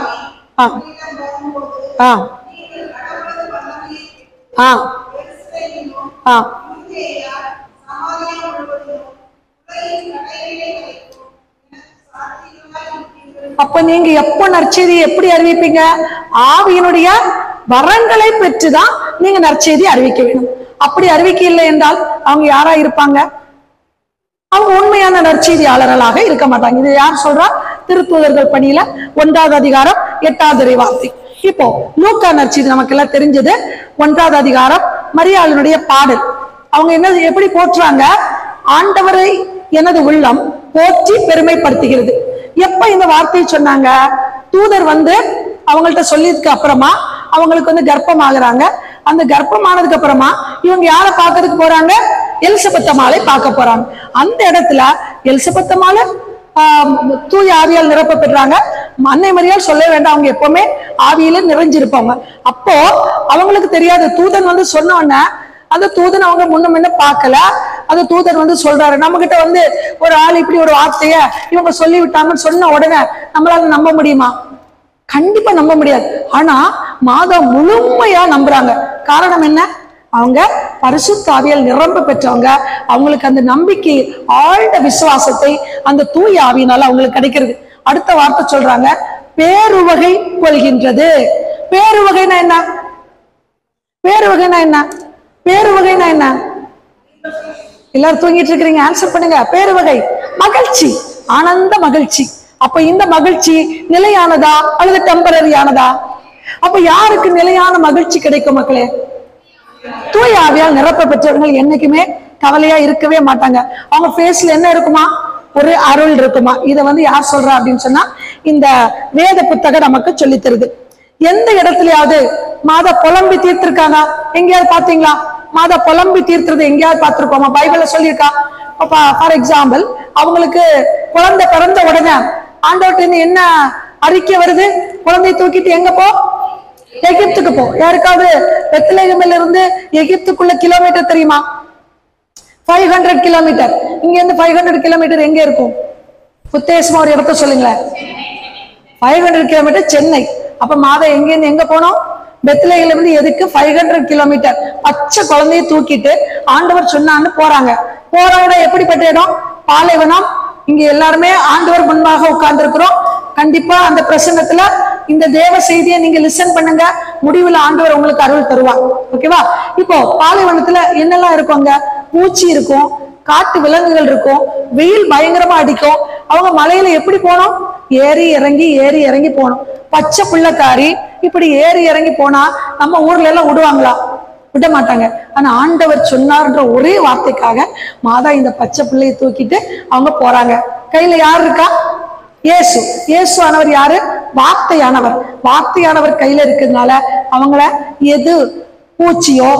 அப்ப நீங்க எப்ப நற்செய்தி எப்படி அறிவிப்பீங்க? ஆவியினுடைய வரங்களை பெற்றுதான் நீங்க நற்செய்தி அறிவிக்க வேணும். அப்படி அறிவிக்க இல்லை என்றால் அவங்க யாரா இருப்பாங்க? அவங்க உண்மையான நற்செய்தியாளர்களாக இருக்க மாட்டாங்க. இது யார் சொல்றா? திருத்தூதர்கள் பணியில 1வது அதிகாரம் 8வது இறை வார்த்தை. இப்போ லூக்கா நற்செய்தி நமக்கு எல்லாம் தெரிஞ்சது. 1வது அதிகாரம் மரியாளினுடைய பாடல். அவங்க எப்படி போற்றுறாங்க? ஆண்டவரை எனது உள்ளம் போற்றி பெருமைப்படுத்துகிறது. எப்ப இந்த வார்த்தையை சொன்னாங்க? தூதர் அவங்கள்ட்ட சொல்லியதுக்கு அப்புறமா அவங்களுக்கு கர்ப்பம் ஆகுறாங்க. அந்த கர்ப்பம் ஆனதுக்கு அப்புறமா இவங்க யாரை பார்க்கறதுக்கு போறாங்க? எலிசபெத் அம்மாளை பார்க்க போறாங்க. அந்த இடத்துல எலிசபெத் அம்மாளை தூய ஆவியால் நிரப்ப பெற்றாங்க. அன்னை மரியாள் சொல்ல வேண்டாம், அவங்க எப்பவுமே ஆவியில நிறைஞ்சிருப்பாங்க. அப்போ அவங்களுக்கு தெரியாது. தூதன் சொன்ன உடனே அந்த தூதன் அவங்க முன்ன பார்க்கல. அந்த தூதன் சொல்றாரு, நம்ம கிட்ட ஒரு ஆள் இப்படி ஒரு வார்த்தைய இவங்க சொல்லி விட்டாங்கன்னு சொன்ன உடனே நம்மளால நம்ப முடியுமா? கண்டிப்பா நம்ப முடியாது. ஆனா மாதா முழுமையா நம்புறாங்க. காரணம் என்ன? அவங்க பரிசுத்த ஆவியால் நிரம்ப பெற்றவங்க. அவங்களுக்கு அந்த நம்பிக்கை, ஆழ்ந்த விசுவாசத்தை அந்த தூய ஆவியினால அவங்களுக்கு கிடைக்கிறது. அடுத்த வார்த்தை சொல்றாங்க, பேருவகை கொள்கின்றது. பேருவகைனா என்ன? பேருவகைனா என்ன? பேருவகைனா என்ன? எல்லாரும் தூங்கிட்டு இருக்கிறீங்க, ஆன்சர் பண்ணுங்க. பேருவகை மகிழ்ச்சி, ஆனந்த மகிழ்ச்சி. அப்ப இந்த மகிழ்ச்சி நிலையானதா அல்லது டெம்பரரியானதா? அப்ப யாருக்கு நிலையான மகிழ்ச்சி கிடைக்கும் மக்களே? தூய ஆவியால் நிரப்ப பெற்றவர்கள் என்னைக்குமே கவலையா இருக்கவே மாட்டாங்க. அவங்க ஃபேஸ்ல என்ன இருக்குமா? ஒரு அருள் இருக்குமா? இத யார் சொல்றா அப்படின்னு சொன்னா இந்த வேத புத்தகம் நமக்கு சொல்லி தருது. எந்த இடத்துலயாவது மாதா புலம்பி தீர்த்திருக்காங்க எங்கேயாவது பாத்தீங்களா? மாதா புலம்பி தீர்த்துறது எங்கேயாவது பார்த்திருக்கோமா? பைபிள்ல சொல்லியிருக்கா? ஃபார் எக்ஸாம்பிள், அவங்களுக்கு குழந்தை பிறந்த உடனே ஆண்டவர்கிட்ட என்ன அறிக்கை வருது? குழந்தையை தூக்கிட்டு எங்க போ? எகிப்துக்கு போ. யாருக்காவது பெத்லகேமில் இருந்து எகிப்துக்குள்ள கிலோமீட்டர் தெரியுமா? 500 கிலோமீட்டர். இங்க இருந்து 500 கிலோமீட்டர் எங்க இருக்கும்? புத்தேசமா ஒரு இடத்த சொல்லுங்களேன். 500 கிலோமீட்டர் சென்னை. அப்ப மாதா எங்க இருந்து எங்க போனோம்? பெத்லகேமில் இருந்து எதுக்கு 500 கிலோமீட்டர் பச்சை குழந்தையை தூக்கிட்டு ஆண்டவர் சொன்னான்னு போறாங்க. போறவங்க எப்படிப்பட்ட இடம்? பாலைவனம். இங்க எல்லாருமே ஆண்டவர் முன்பாக உட்கார்ந்து இருக்கிறோம். கண்டிப்பா அந்த பிரசங்கத்துல இந்த தேவ செய்தியை நீங்க லிசன் பண்ணுங்க. முடிவுல ஆண்டவர் உங்களுக்கு அருள் தருவார். ஓகேவா? இப்போ பாலைவனத்துல என்னெல்லாம் இருக்குங்க? பூச்சி இருக்கும், காட்டு விலங்குகள் இருக்கும், வெயில் பயங்கரமா அடிக்கும். அவங்க மலையில எப்படி போனோம்? ஏறி இறங்கி போனோம். பச்சை பிள்ளைக்காரி இப்படி ஏறி இறங்கி போனா நம்ம ஊர்ல எல்லாம் விடுவாங்களா? விட மாட்டாங்க. ஆனா ஆண்டவர் சொன்னார்ன்ற ஒரே வார்த்தைக்காக மாதா இந்த பச்சை பிள்ளையை தூக்கிட்டு அவங்க போறாங்க. கையில யார் இருக்கா? இயேசு. இயேசு ஆனவர் யாரு? வார்த்தையானவர். வார்த்தையானவர் கையில இருக்கிறதுனால அவங்கள எது பூச்சியோ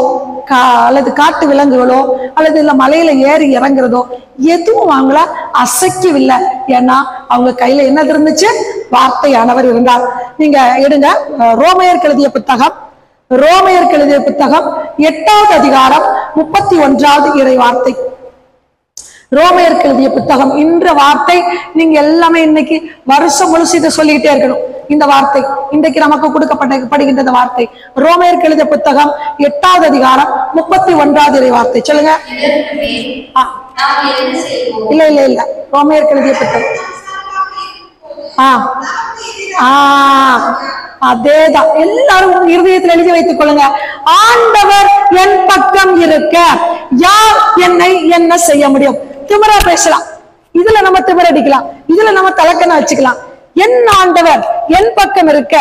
அல்லது காட்டு விலங்குகளோ அல்லது இல்ல மலையில ஏறி இறங்குறதோ எதுவும் அவங்கள அசைக்கவில்லை. ஏன்னா அவங்க கையில என்னது இருந்துச்சு? வார்த்தையானவர் இருந்தார். நீங்க எடுங்க ரோமையருக்கு எழுதிய புத்தகம், ரோமையருக்கு எழுதிய புத்தகம் 8வது அதிகாரம் 31வது இறை வார்த்தை. ரோமையருக்கு எழுதிய புத்தகம். இந்த வார்த்தை நீங்க எல்லாமே இன்னைக்கு வருஷம் முழுசு இதை சொல்லிக்கிட்டே இருக்கணும். இந்த வார்த்தை இன்றைக்கு நமக்கு கொடுக்கப்படுகின்ற வார்த்தை ரோமையருக்கு எழுதிய புத்தகம் 8வது அதிகாரம் 31வது இறை வார்த்தை. சொல்லுங்க. இல்ல ரோமையருக்கு எழுதிய புத்தகம். அதேதான். எல்லாரும் உங்க இருதயத்தில் எழுதி வைத்துக் கொள்ளுங்க. ஆண்டவர் என் பக்கம் இருக்க யார் என்னை என்ன செய்ய முடியும்? திமிரா பேசலாம், இதுல நம்ம திமிரடிக்கலாம், இதுல நம்ம தலக்கண வச்சுக்கலாம். என் ஆண்டவர் என் பக்கம் இருக்க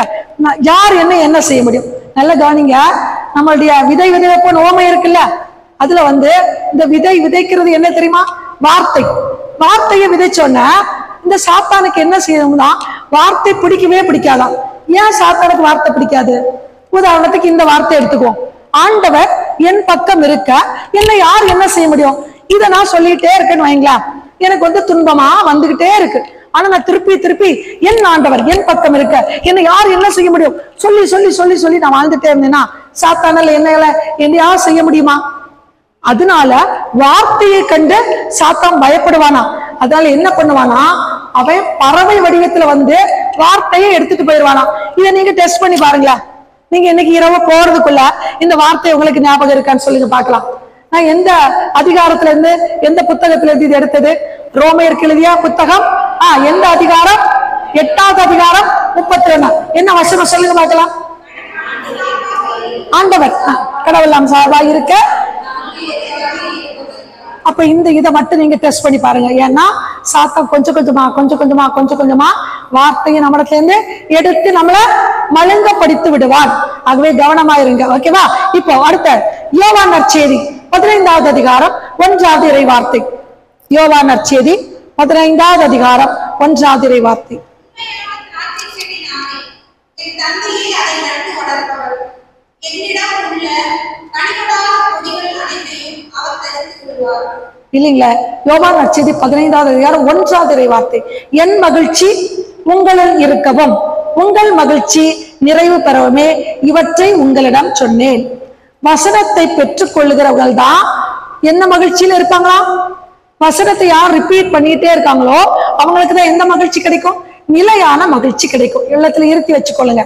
யார் என்ன செய்ய முடியும்? நல்ல கவனிங்க. நம்மளுடைய விதை விதைப்போன் ஓமை இருக்குல்ல, அதுல வந்து இந்த விதைக்கிறது என்ன தெரியுமா? வார்த்தை. வார்த்தையை விதைச்சோன்ன இந்த சாத்தானுக்கு என்ன செய்யணும்னா வார்த்தை பிடிக்கவே பிடிக்காதான். ஏன் சாத்தானுக்கு வார்த்தை பிடிக்காது? உதாரணத்துக்கு இந்த வார்த்தை எடுத்துக்குவோம். ஆண்டவர் என் பக்கம் இருக்க என்னை யார் என்ன செய்ய முடியும்? இதை நான் சொல்லிட்டே இருக்கேன்னு வைங்களா, எனக்கு வந்து துன்பமா வந்துகிட்டே இருக்கு. ஆனா நான் திருப்பி என் ஆண்டவர் என் பக்கம் இருக்க என்னை யார் என்ன செய்ய முடியும் சொல்லி சொல்லி சொல்லி சொல்லி நான் வாழ்ந்துட்டே இருந்தேன்னா சாத்தானால என்னையா செய்ய முடியுமா? அதனால வார்த்தையை கண்டு சாத்தான் பயப்படுவானா. அதனால என்ன பண்ணுவானா, அவன் பறவை வடிவத்துல வந்து வார்த்தையை எடுத்துட்டு போயிடுவானா. இதை நீங்க டெஸ்ட் பண்ணி பாருங்களா. நீங்க இன்னைக்கு இரவு போறதுக்குள்ள இந்த வார்த்தை உங்களுக்கு ஞாபகம் இருக்கான்னு சொல்லுங்க பார்க்கலாம். நான் எந்த அதிகாரத்துல இருந்து எந்த புத்தகத்துல இருந்து இது எடுத்தது? ரோமையருக்கு எழுதிய புத்தகம் எந்த அதிகாரம்? 8வது அதிகாரம் 32. என்ன வசனம் சொல்லுங்க பார்க்கலாம். ஆண்டவர் கடவுள் அம்சாவா இருக்க. அப்ப இந்த இதை மட்டும் நீங்க டெஸ்ட் பண்ணி பாருங்க. ஏன்னா சாத்தான் கொஞ்சம் கொஞ்சமா வார்த்தையை நம்மிடத்துல இருந்து எடுத்து நம்மள மழுங்கப்படுத்தி விடுவான். ஆகவே கவனமா இருங்க. ஓகேவா? இப்போ அடுத்த யோவான் நற்செய்தி 15வது அதிகாரம் 1வது இறை வார்த்தை. யோவான் நற்செய்தி 15வது அதிகாரம் 1வது இறை வார்த்தை. இல்லைங்களா? யோவான் நற்செய்தி 15வது அதிகாரம் 1வது இறை வார்த்தை. என் மகிழ்ச்சி உங்களில் இருக்கவும் உங்கள் மகிழ்ச்சி நிறைவு பெறவுமே இவற்றை உங்களிடம் சொன்னேன். வசனத்தை பெற்றுக் கொள்ளுகிறவர்கள் தான் என்ன மகிழ்ச்சியில இருப்பாங்களா? வசனத்தை யார் ரிப்பீட் பண்ணிட்டே இருக்காங்களோ அவங்களுக்கு தான் எந்த மகிழ்ச்சி கிடைக்கும்? நிலையான மகிழ்ச்சி கிடைக்கும். உள்ளத்துல இருத்தி வச்சுக்கொள்ளுங்க.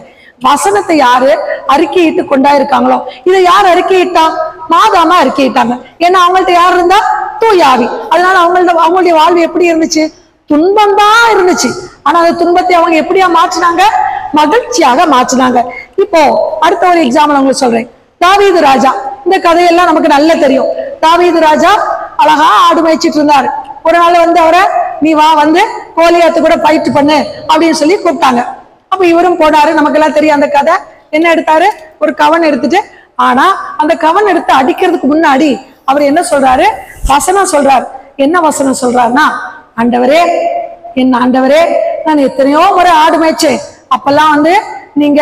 வசனத்தை யாரு அறிக்கையிட்டு கொண்டா இருக்காங்களோ, இதை யார் அறிக்கையிட்டா? மாதாமா அறிக்கையிட்டாங்க. ஏன்னா அவங்கள்ட்ட யார் இருந்தா? தூயாவி. அதனால அவங்களுடைய வாழ்வு எப்படி இருந்துச்சு? துன்பம் தான் இருந்துச்சு. ஆனா அந்த துன்பத்தை அவங்க எப்படியா மாற்றினாங்க? மகிழ்ச்சியாக மாற்றினாங்க. இப்போ அடுத்த ஒரு எக்ஸாம்பிள் உங்களுக்கு சொல்றேன். தாவீது ராஜா, இந்த கதையெல்லாம் நமக்கு நல்லா தெரியும். தாவீது ராஜா அழகா ஆடு மேய்ச்சிட்டு இருந்தாரு. ஒரு நாள் வந்து அவரை நீ வா வந்து கோலியாத்து கூட ஃபைட் பண்ணு அப்படின்னு சொல்லி கூப்பிட்டாங்க. அப்ப இவரும் போனாரு. நமக்கு எல்லாம் தெரியும் அந்த கதை. என்ன எடுத்தாரு? ஒரு கவன் எடுத்துட்டு, ஆனா அந்த கவன் எடுத்து அடிக்கிறதுக்கு முன்னாடி அவர் என்ன சொல்றாரு? வசனம் சொல்றாரு. என்ன வசனம் சொல்றாருன்னா, ஆண்டவரே, என் ஆண்டவரே, நான் எத்தனையோ முறை ஆடு மேய்ச்சேன். அப்பெல்லாம் வந்து நீங்க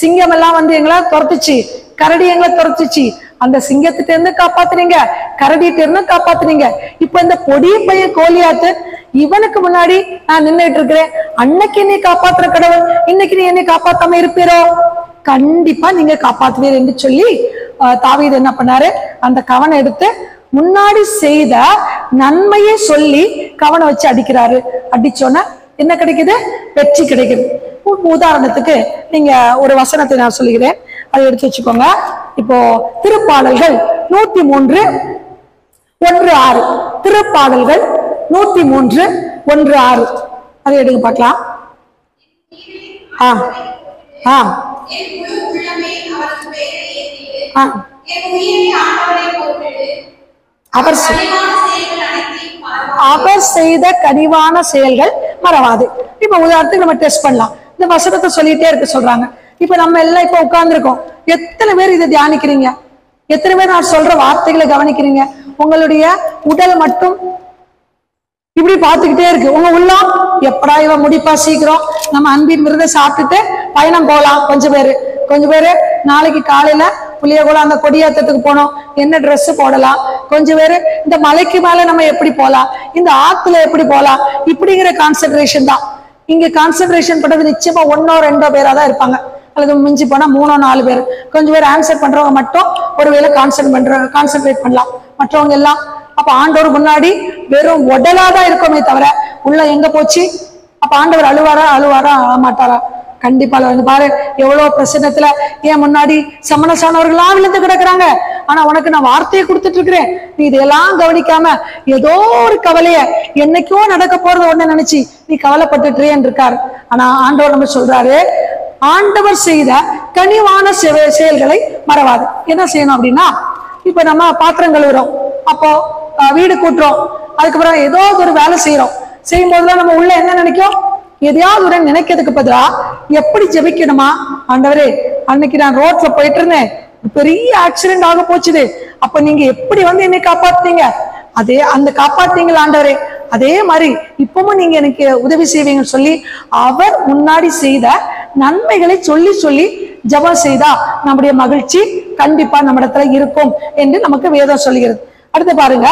சிங்கம் எல்லாம் வந்து எங்களை துரத்துச்சு, கரடி எங்களை துரத்துச்சு. அந்த சிங்கத்திட்ட இருந்து காப்பாத்துனீங்க, கரடிட்ட இருந்து காப்பாத்துனீங்க. இப்ப இந்த பொடி பையன் கோலியாத்து, இவனுக்கு முன்னாடி நான் நின்றுட்டு இருக்கிறேன். அன்னைக்கு என்னை காப்பாத்துற கடவுள் இன்னைக்கு நீ என்னை காப்பாத்தாம இருப்பீரோ? கண்டிப்பா நீங்க காப்பாத்துவீர் என்று சொல்லி தாவீது என்ன பண்ணாரு? அந்த கவனை எடுத்து முன்னாடி செய்த நன்மையை சொல்லி கவனை வச்சு அடிக்கிறாரு. அடிச்சோன்னா என்ன கிடைக்குது? வெற்றி கிடைக்குது. உதாரணத்துக்கு நீங்க ஒரு வசனத்தை நான் சொல்லுகிறேன், அதை எடுத்து வச்சுக்கோங்க. இப்போ திருப்பாடல்கள் 103:1-6. திருப்பாடல்கள் 103:1-6 அதை எடுங்க பார்க்கலாம். அவர் செய்த கனிவான செயல்கள் மறவாது. இப்ப உதாரணத்துக்கு நம்ம டெஸ்ட் பண்ணலாம். இந்த வசனத்தை சொல்லிட்டே இருக்க சொல்றாங்க. இப்ப நம்ம எல்லாம் இப்ப உட்கார்ந்துருக்கோம். எத்தனை பேர் இதை தியானிக்கிறீங்க? எத்தனை பேர் நான் சொல்ற வார்த்தைகளை கவனிக்கிறீங்க? உங்களுடைய உடல் மட்டும் இப்படி பார்த்துக்கிட்டே இருக்கு. உங்க உள்ளம் எப்படா இவன் முடிப்பா, சீக்கிரம் நம்ம அன்பின் விருதை சாப்பிட்டுட்டு பயணம் போகலாம். கொஞ்சம் பேரு நாளைக்கு காலையில புளியகுளம் அந்த கொடியாத்தத்துக்கு போனோம், என்ன ட்ரெஸ் போடலாம். கொஞ்சம் பேரு இந்த மலைக்கு மேல நம்ம எப்படி போலாம், இந்த ஆத்துல எப்படி போலாம், இப்படிங்கிற கான்சென்ட்ரேஷன் தான். இங்க கான்சென்ட்ரேஷன் பண்றது நிச்சயமா 1-2 பேரா தான் இருப்பாங்க, அல்லது மிஞ்சி போனா 3-4 பேர். கொஞ்சம் பேர் ஆன்சர் பண்றவங்க மட்டும் ஒருவேளை கான்சென்ட்ரேட் பண்ணலாம், மற்றவங்க எல்லாம். அப்ப ஆண்டவர் முன்னாடி வெறும் உடலாதான் இருக்கோமே தவிர உள்ள எங்க போச்சு? அப்ப ஆண்டவர் அழுவாரா மாட்டாரா? கண்டிப்பா வந்து பாரு, எவ்வளவு பிரச்சனத்துல ஏன் முன்னாடி சமணசானவர்களா விழுந்து கிடக்குறாங்க. ஆனா உனக்கு நான் வார்த்தையை கொடுத்துட்டு இருக்கிறேன், நீ இதெல்லாம் கவனிக்காம ஏதோ ஒரு கவலைய என்னைக்கோ நடக்க போறது ஒண்ணு நினைச்சு நீ கவலைப்பட்டுட்டேன்னு இருக்காரு. ஆனா ஆண்டவர் நம்ம சொல்றாரு, ஆண்டவர் செய்த கனிவான செயல்களை மறவாது. என்ன செய்யணும் அப்படின்னா, இப்ப நம்ம பாத்திரம் கழுவுறோம், அப்போ வீடு கூட்டுறோம், அதுக்கப்புறம் ஏதோ ஒரு வேலை செய்யறோம். செய்யும் போதுலாம் நம்ம உள்ள என்ன நினைக்கும்? எதையாவது ஒரு நினைக்கிறதுக்கு பதிலா எப்படி ஜெபிக்கணுமா? ஆண்டவரே, அன்னைக்கு நான் ரோட்ல போயிட்டு இருந்தேன், பெரிய ஆக்சிடென்ட் ஆக போச்சுது, அப்ப நீங்க எப்படி வந்து என்னை காப்பாத்துனீங்க, அதே அந்த காப்பாத்தீங்களா ஆண்டவரே, அதே மாதிரி இப்பவும் நீங்க எனக்கு உதவி செய்வீங்கன்னு சொல்லி அவர் முன்னாடி செய்த நன்மைகளை சொல்லி சொல்லி ஜெபம் செய்தா நம்முடைய மகிழ்ச்சி கண்டிப்பா நம்ம இடத்துல இருக்கும் என்று நமக்கு வேதம் சொல்லுகிறது. அடுத்து பாருங்க,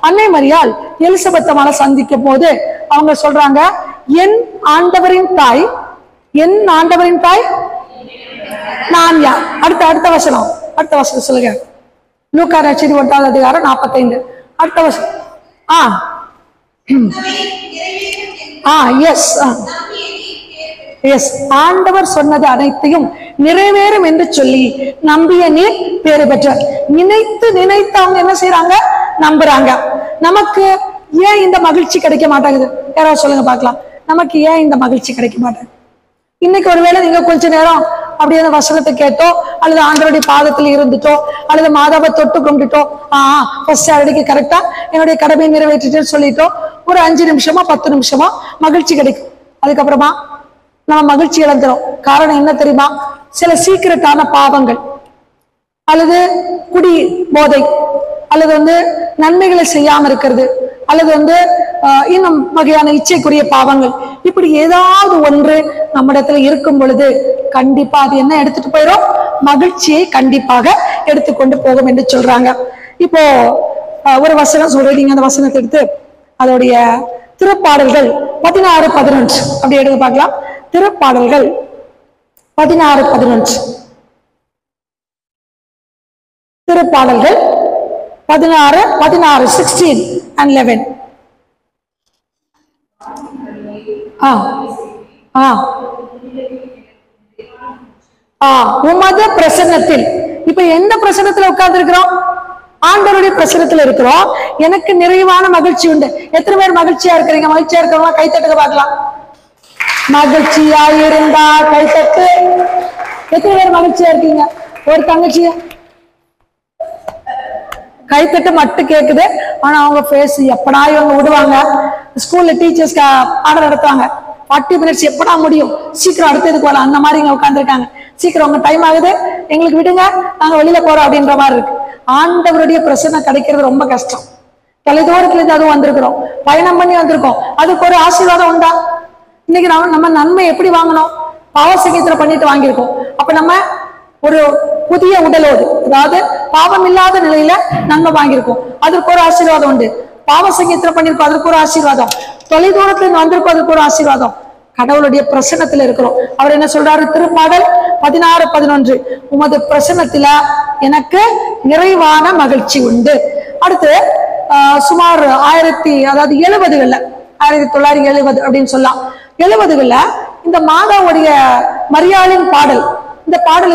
அன்னை மரியாள் எலிசபெத் அம்மாளை சந்திக்கும் போது அவங்க சொல்றாங்க, என் ஆண்டவரின் தாய், என் ஆண்டவரின் தாய் நான் யார். அடுத்த வசனம் சொல்லுங்க. லூக்கா நற்செய்தி 1ஆம் அதிகாரம் 45 அடுத்த வசனம். எஸ், ஆண்டவர் சொன்னது அனைத்தையும் நிறைவேறும் என்று சொல்லி நம்பிய நீர் பேறு பெற்றார். நினைத்து அவங்க என்ன செய்யறாங்க, நம்புறாங்க. நமக்கு ஏன் இந்த மகிழ்ச்சி கிடைக்க மாட்டேங்குது? யாராவது சொல்லுங்க பார்க்கலாம். நமக்கு ஏன் இந்த மகிழ்ச்சி கிடைக்க மாட்டேங்குது? இன்னைக்கு ஒருவேளை நீங்க கொஞ்ச நேரம் அப்படியே அந்த வசனத்தை கேட்டோ, அல்லது ஆண்டவருடைய பாதத்தில் இருந்துட்டோ, அல்லது மாதாவை தொட்டு கும்பிட்டுட்டோ, ஃபர்ஸ்ட் அடிக்கு கரெக்டா என்னுடைய கடமையை நிறைவேற்றிட்டு சொல்லிட்டோ, ஒரு 5 நிமிஷமா 10 நிமிஷமா மகிழ்ச்சி கிடைக்கும். அதுக்கப்புறமா நம்ம மகிழ்ச்சி இழந்துரும். காரணம் என்ன தெரியுமா? சில சீக்கிரட்டான பாவங்கள், அல்லது குடி போதை, அல்லது வந்து நன்மைகளை செய்யாம இருக்கிறது, அல்லது வந்து இன்னும் வகையான இச்சைக்குரிய பாவங்கள், இப்படி ஏதாவது ஒன்று நம்ம இடத்துல இருக்கும் பொழுது கண்டிப்பா அது என்ன எடுத்துட்டு போயிடும், மகிழ்ச்சியை கண்டிப்பாக எடுத்துக்கொண்டு போகும் என்று சொல்றாங்க. இப்போ ஒரு வசனம் சொல்றேன், நீங்க அந்த வசனத்தை எடுத்து அதோடைய திருப்பாடல்கள் 16-11 அப்படி எடுத்து பார்க்கலாம். திருப்பாடல்கள் 16-11 திருப்பாடல்கள் 16 16 and 11. உமது பிரசன்னத்தில், இப்ப எந்த பிரசன்னத்துல உட்கார்ந்து இருக்கிறோம்? ஆண்டவருடைய பிரசன்னத்துல இருக்கிறோம். எனக்கு நிறைவான மகிழ்ச்சி உண்டு. எத்தனை பேர் மகிழ்ச்சியா இருக்கிறீங்க? மகிழ்ச்சியா இருக்கிறவங்க கைத்தட்டுக்க பார்க்கலாம். மகிழ்ச்சியா இருந்தா கைத்தட்டு. எத்தனை பேர் மகிழ்ச்சியா இருக்கீங்க? ஒரு தங்கச்சியா கைத்தட்டு மட்டும் கேக்குது. ஆனா அவங்க பேஸ் எப்படா இவங்க விடுவாங்க? ஸ்கூல்ல டீச்சர்ஸ் பாடம் நடத்துவாங்க, 40 minutes எப்படா முடியும், சீக்கிரம் அடுத்ததுக்கு வரலாம், அந்த மாதிரி இங்க உட்காந்துருக்காங்க. சீக்கிரம் உங்க டைம் ஆகுது, எங்களுக்கு விடுங்க, நாங்க வெளியில போறோம் அப்படின்ற மாதிரி இருக்கு. ஆண்டவருடைய பிரசன்னம் கிடைக்கிறது ரொம்ப கஷ்டம். தொலைதூரத்துல இருந்து அதுவும் வந்திருக்கிறோம், பயணம் பண்ணி வந்திருக்கோம். அதுக்கு ஒரு ஆசீர்வாதம் உண்டா? இன்னைக்கு நம்ம நன்மை எப்படி வாங்கணும்? பாவ சங்கீதத்துல பண்ணிட்டு வாங்கியிருக்கோம். அப்ப நம்ம ஒரு புதிய உடலோடு, அதாவது பாவம் இல்லாத நிலையில நன்மை வாங்கியிருக்கோம், அதற்கு ஒரு ஆசீர்வாதம் உண்டு. பாவ சங்கீதத்துல பண்ணிருக்கோம், அதுக்கு ஒரு ஆசீர்வாதம். தொலைதூரத்துல இருந்து வந்திருக்கோம், அதுக்கு ஒரு ஆசீர்வாதம். கடவுளுடைய பிரசன்னத்துல இருக்கிறோம். அவர் என்ன சொல்றாரு? திருப்பாடல் 16-11 உமது பிரசன்னத்துல எனக்கு நிறைவான மகிழ்ச்சி உண்டு. அடுத்து சுமார் 1970 1970 அப்படின்னு சொல்லலாம், 70களில் இந்த மாதாவுடைய மரியாளின் பாடல், இந்த பாடல்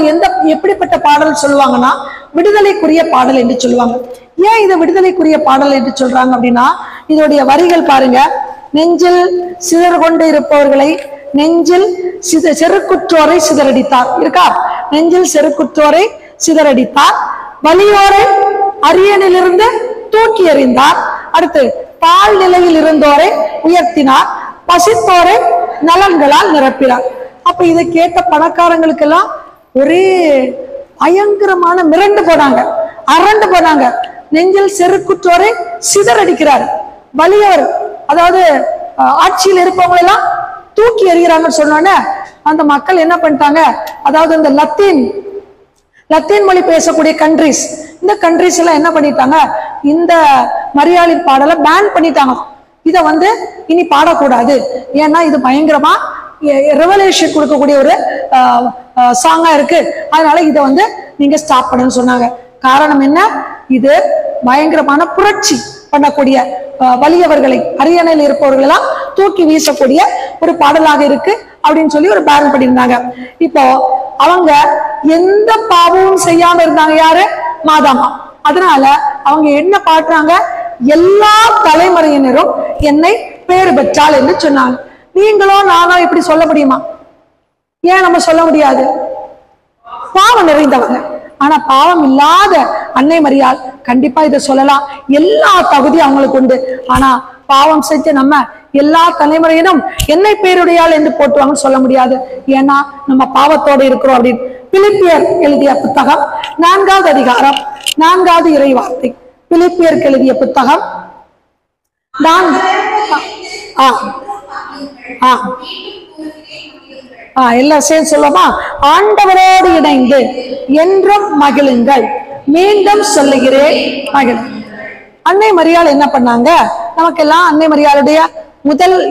எப்படிப்பட்ட பாடல் சொல்லுவாங்கன்னா விடுதலைக்குரிய பாடல் என்று சொல்லுவாங்க. ஏன் இதை விடுதலைக்குரிய பாடல் என்று சொல்றாங்க அப்படின்னா, இதோடைய வரிகள் பாருங்க. நெஞ்சில் சிதறு கொண்டு இருப்பவர்களை, நெஞ்சில் செருக்குற்றோரை சிதறடித்தார் இருக்கா, நெஞ்சில் செருக்குற்றோரை சிதறடித்தார், வலியோரை அரியணிலிருந்து தூக்கி எறிந்தார். அடுத்து பால் நிலையில் இருந்தோரை உயர்த்தினார், பசித்தோரை நலன்களால் நிரப்பினார். அப்ப இதை கேட்ட பணக்காரங்களுக்கு எல்லாம் ஒரே பயங்கரமான மிரண்டு போனாங்க, அரண்டு போனாங்க. நெஞ்சில் செருக்குற்றோரை சிதறடிக்கிறார், வலியோர் அதாவது ஆட்சியில் இருப்பவங்க எல்லாம் தூக்கி எறிகிறாங்கன்னு சொன்னோன்னே அந்த மக்கள் என்ன பண்ணிட்டாங்க, அதாவது இந்த லத்தீன் மொழி பேசக்கூடிய கண்ட்ரிஸ், இந்த கண்ட்ரிஸ் எல்லாம் என்ன பண்ணிட்டாங்க, இந்த மரியாளின் பாடலை பேன் பண்ணிட்டாங்க. இதை வந்து இனி பாடக்கூடாது, ஏன்னா இது பயங்கரமா ரெவல்யூஷன் கொடுக்கக்கூடிய ஒரு சாங்கா இருக்கு, அதனால இதை வந்து நீங்க ஸ்டாப் பண்ணுன்னு சொன்னாங்க. காரணம் என்ன? இது பயங்கரமான புரட்சி பண்ணக்கூடிய, வலியவர்களை அரியணையில் இருப்பவர்கள் எல்லாம் தூக்கி வீசக்கூடிய ஒரு பாடலாக இருக்கு அப்படின்னு சொல்லி ஒரு பேன் பண்ணியிருந்தாங்க. இப்போ அவங்க எந்த பாவமும் செய்யாம இருந்தாங்க, யாரு? மாதாமா. அதனால அவங்க என்ன பாடுறாங்க, எல்லா தலைமுறையினரும் என்னை பேறு பெற்றாள் என்று சொன்னாங்க. நீங்களோ நானோ இப்படி சொல்ல முடியுமா? ஏன் நம்ம சொல்ல முடியாது? பாவம் நிறைந்தவங்க. ஆனா பாவம் இல்லாத அன்னை மரியாள் கண்டிப்பா இதை சொல்லலாம், எல்லா தகுதியும் அவங்களுக்கு உண்டு. ஆனா பாவம் செஞ்ச நம்ம எல்லா தலைமுறையினும் என்னை பேருடையாள் என்று போட்டுவாங்கன்னு சொல்ல முடியாது, ஏன்னா நம்ம பாவத்தோடு இருக்கிறோம் அப்படின்னு. பிலிப்பியர் எழுதிய புத்தகம் 4வது அதிகாரம் 4வது இறை வார்த்தை. பிலிப்பியருக்கு எழுதிய புத்தகம் 4 எல்லாம் சேர்ந்து சொல்லுமா? ஆண்டவரோடு இணைந்து என்றும் மகிழுங்கள், மீண்டும் சொல்லுகிறேன் மகிழ். அன்னை மரியாள் என்ன பண்ணாங்க? நமக்கெல்லாம் அன்னை மரியாளுடைய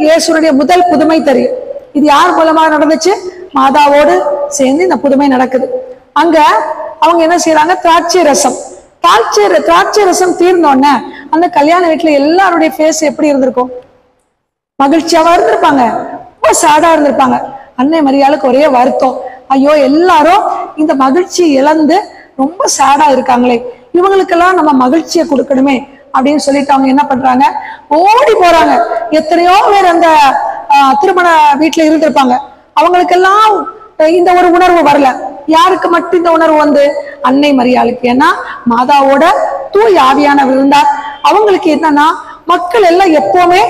இயேசுடைய முதல் புதுமை தெரியும். இது யார் மூலமாக நடந்துச்சு? மாதாவோடு சேர்ந்து இந்த புதுமை நடக்குது. அங்க அவங்க என்ன செய்யறாங்க? திராட்சை ரசம் தீர்ந்தோடனே அந்த கல்யாண வீட்டுல எல்லாருடைய ஃபேஸ் எப்படி இருந்திருக்கும்? மகிழ்ச்சியாவா இருந்திருப்பாங்க, ரொம்ப சாடா இருந்திருப்பாங்க. அன்னை மரியாளுக்கு ஒரே வருத்தம், ஐயோ எல்லாரும் இந்த மகிழ்ச்சி இழந்து ரொம்ப சேடா இருக்காங்களே, இவங்களுக்கெல்லாம் நம்ம மகிழ்ச்சியை கொடுக்கணுமே அப்படின்னு சொல்லிட்டு அவங்க என்ன பண்றாங்க? ஓடி போறாங்க. எத்தனையோ பேர் அந்த திருமண வீட்டுல இருந்திருப்பாங்க, அவங்களுக்கெல்லாம் இந்த ஒரு உணர்வு வரல. யாருக்கு மட்டும் இந்த உணர்வு வந்து? அன்னை மரியாளுக்கு. ஏன்னா மாதாவோட தூய் ஆவியானவர் இருந்தார். அவங்களுக்கு என்னன்னா மக்கள் எல்லாம் எப்பவுமே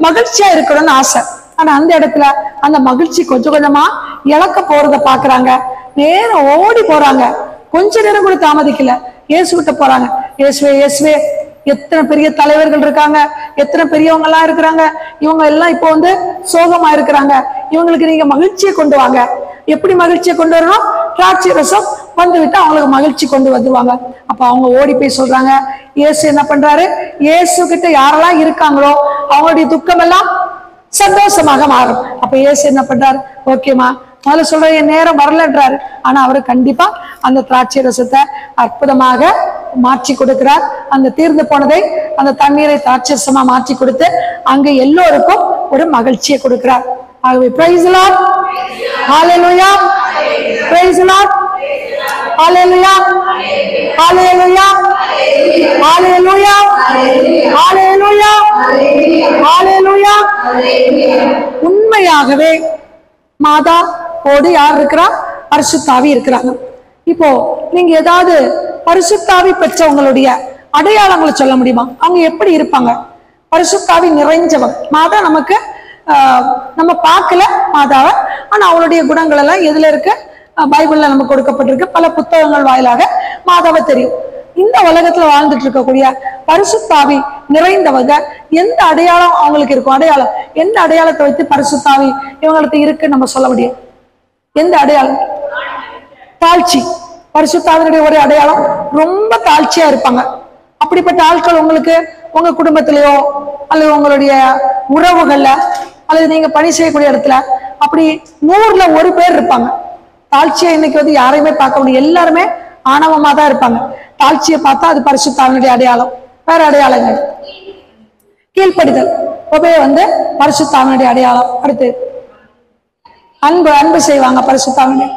மகிழ்ச்சியா இருக்கணும்னு ஆசை. ஆனா அந்த இடத்துல அந்த மகிழ்ச்சி கொஞ்சம் கொஞ்சமா இழக்க போறத பாக்குறாங்க. நேரம் ஓடி போறாங்க. கொஞ்ச நேரம் கூட தாமதிக்கல, இயேசுகிட்ட போறாங்க. இயேசுவே, எத்தனை பெரிய தலைவர்கள் இருக்காங்க, எத்தனை பெரியவங்க எல்லாம் இருக்கிறாங்க, இவங்க எல்லாம் இப்போ வந்து சோகமா இருக்கிறாங்க, இவங்களுக்கு நீங்க மகிழ்ச்சியை கொண்டு வாங்க. எப்படி மகிழ்ச்சியை கொண்டு வரணும்? திராட்சை ரசம் வந்து விட்டு அவங்களுக்கு மகிழ்ச்சி கொண்டு வந்துருவாங்க. அப்ப அவங்க ஓடி போய் சொல்றாங்க. இயேசு என்ன பண்றாரு? இயேசு கிட்ட யாரெல்லாம் இருக்காங்களோ அவங்களுடைய துக்கம் எல்லாம் சந்தோஷமாக மாறும். அப்ப இயேசு என்ன பண்றாரு? ஓகேமா, முதல்ல சொல்ற என் நேரம் வரலன்றாரு. ஆனா அவரு கண்டிப்பா அந்த திராட்சை ரசத்தை அற்புதமாக மாற்றி கொடுக்கிறார். அந்த தீர்ந்து போனதை அந்த தண்ணீரை திராட்சை ரசமா மாற்றி கொடுத்து அங்க எல்லோருக்கும் ஒரு மகிழ்ச்சியை கொடுக்கிறார். ஆகவே praise the lord, hallelujah, praise the lord, hallelujah, hallelujah, hallelujah, hallelujah, hallelujah. உண்மையாகவே மாதா ஓடு யார் இருக்கிறா? பரிசுத்தாவி இருக்கிறாங்க. இப்போ நீங்க ஏதாவது பரிசுத்தாவி பெற்றவங்களுடைய அடையாளங்களை சொல்ல முடியுமா? அவங்க எப்படி இருப்பாங்க? பரிசுத்தாவி நிறைஞ்சவங்க. மாதா நமக்கு நம்ம பார்க்கல மாதாவை, ஆனா அவளுடைய குணங்கள் எல்லாம் எதுல இருக்கு? பைபிள்ல நமக்கு கொடுக்கப்பட்டிருக்கு. பல புத்தகங்கள் வாயிலாக மாதாவை தெரியும். இந்த உலகத்துல வாழ்ந்துட்டு இருக்கக்கூடிய பரிசுத்தாவி நிறைந்தவங்க எந்த அடையாளம் அவங்களுக்கு இருக்கும்? அடையாளம் எந்த அடையாளத்தை வைத்து பரிசுத்தாவி இவங்களுக்கு இருக்குன்னு நம்ம சொல்ல முடியும்? எந்த அடையாளம்? தாழ்ச்சி. பரிசுத்தாவினுடைய ஒரு அடையாளம் ரொம்ப தாழ்ச்சியா இருப்பாங்க. அப்படிப்பட்ட ஆட்கள் உங்களுக்கு உங்க குடும்பத்திலேயோ அல்லது உங்களுடைய உறவுகள்ல அல்லது நீங்க பணி செய்யக்கூடிய இடத்துல அப்படி 100ல 1 பேர் இருப்பாங்க. தாழ்ச்சியை இன்னைக்கு வந்து யாரையுமே பார்க்க முடியும். எல்லாருமே ஆணவமா தான் இருப்பாங்க. தாழ்ச்சியை பார்த்தா அது பரிசுத்தாவினுடைய அடையாளம். வேற அடையாளங்கள் கீழ்ப்படிதல், ஒபே வந்து பரிசுத்தாவினுடைய அடையாளம். அடுத்து அன்பு செய்வாங்க. பரிசுத்தாவினுடைய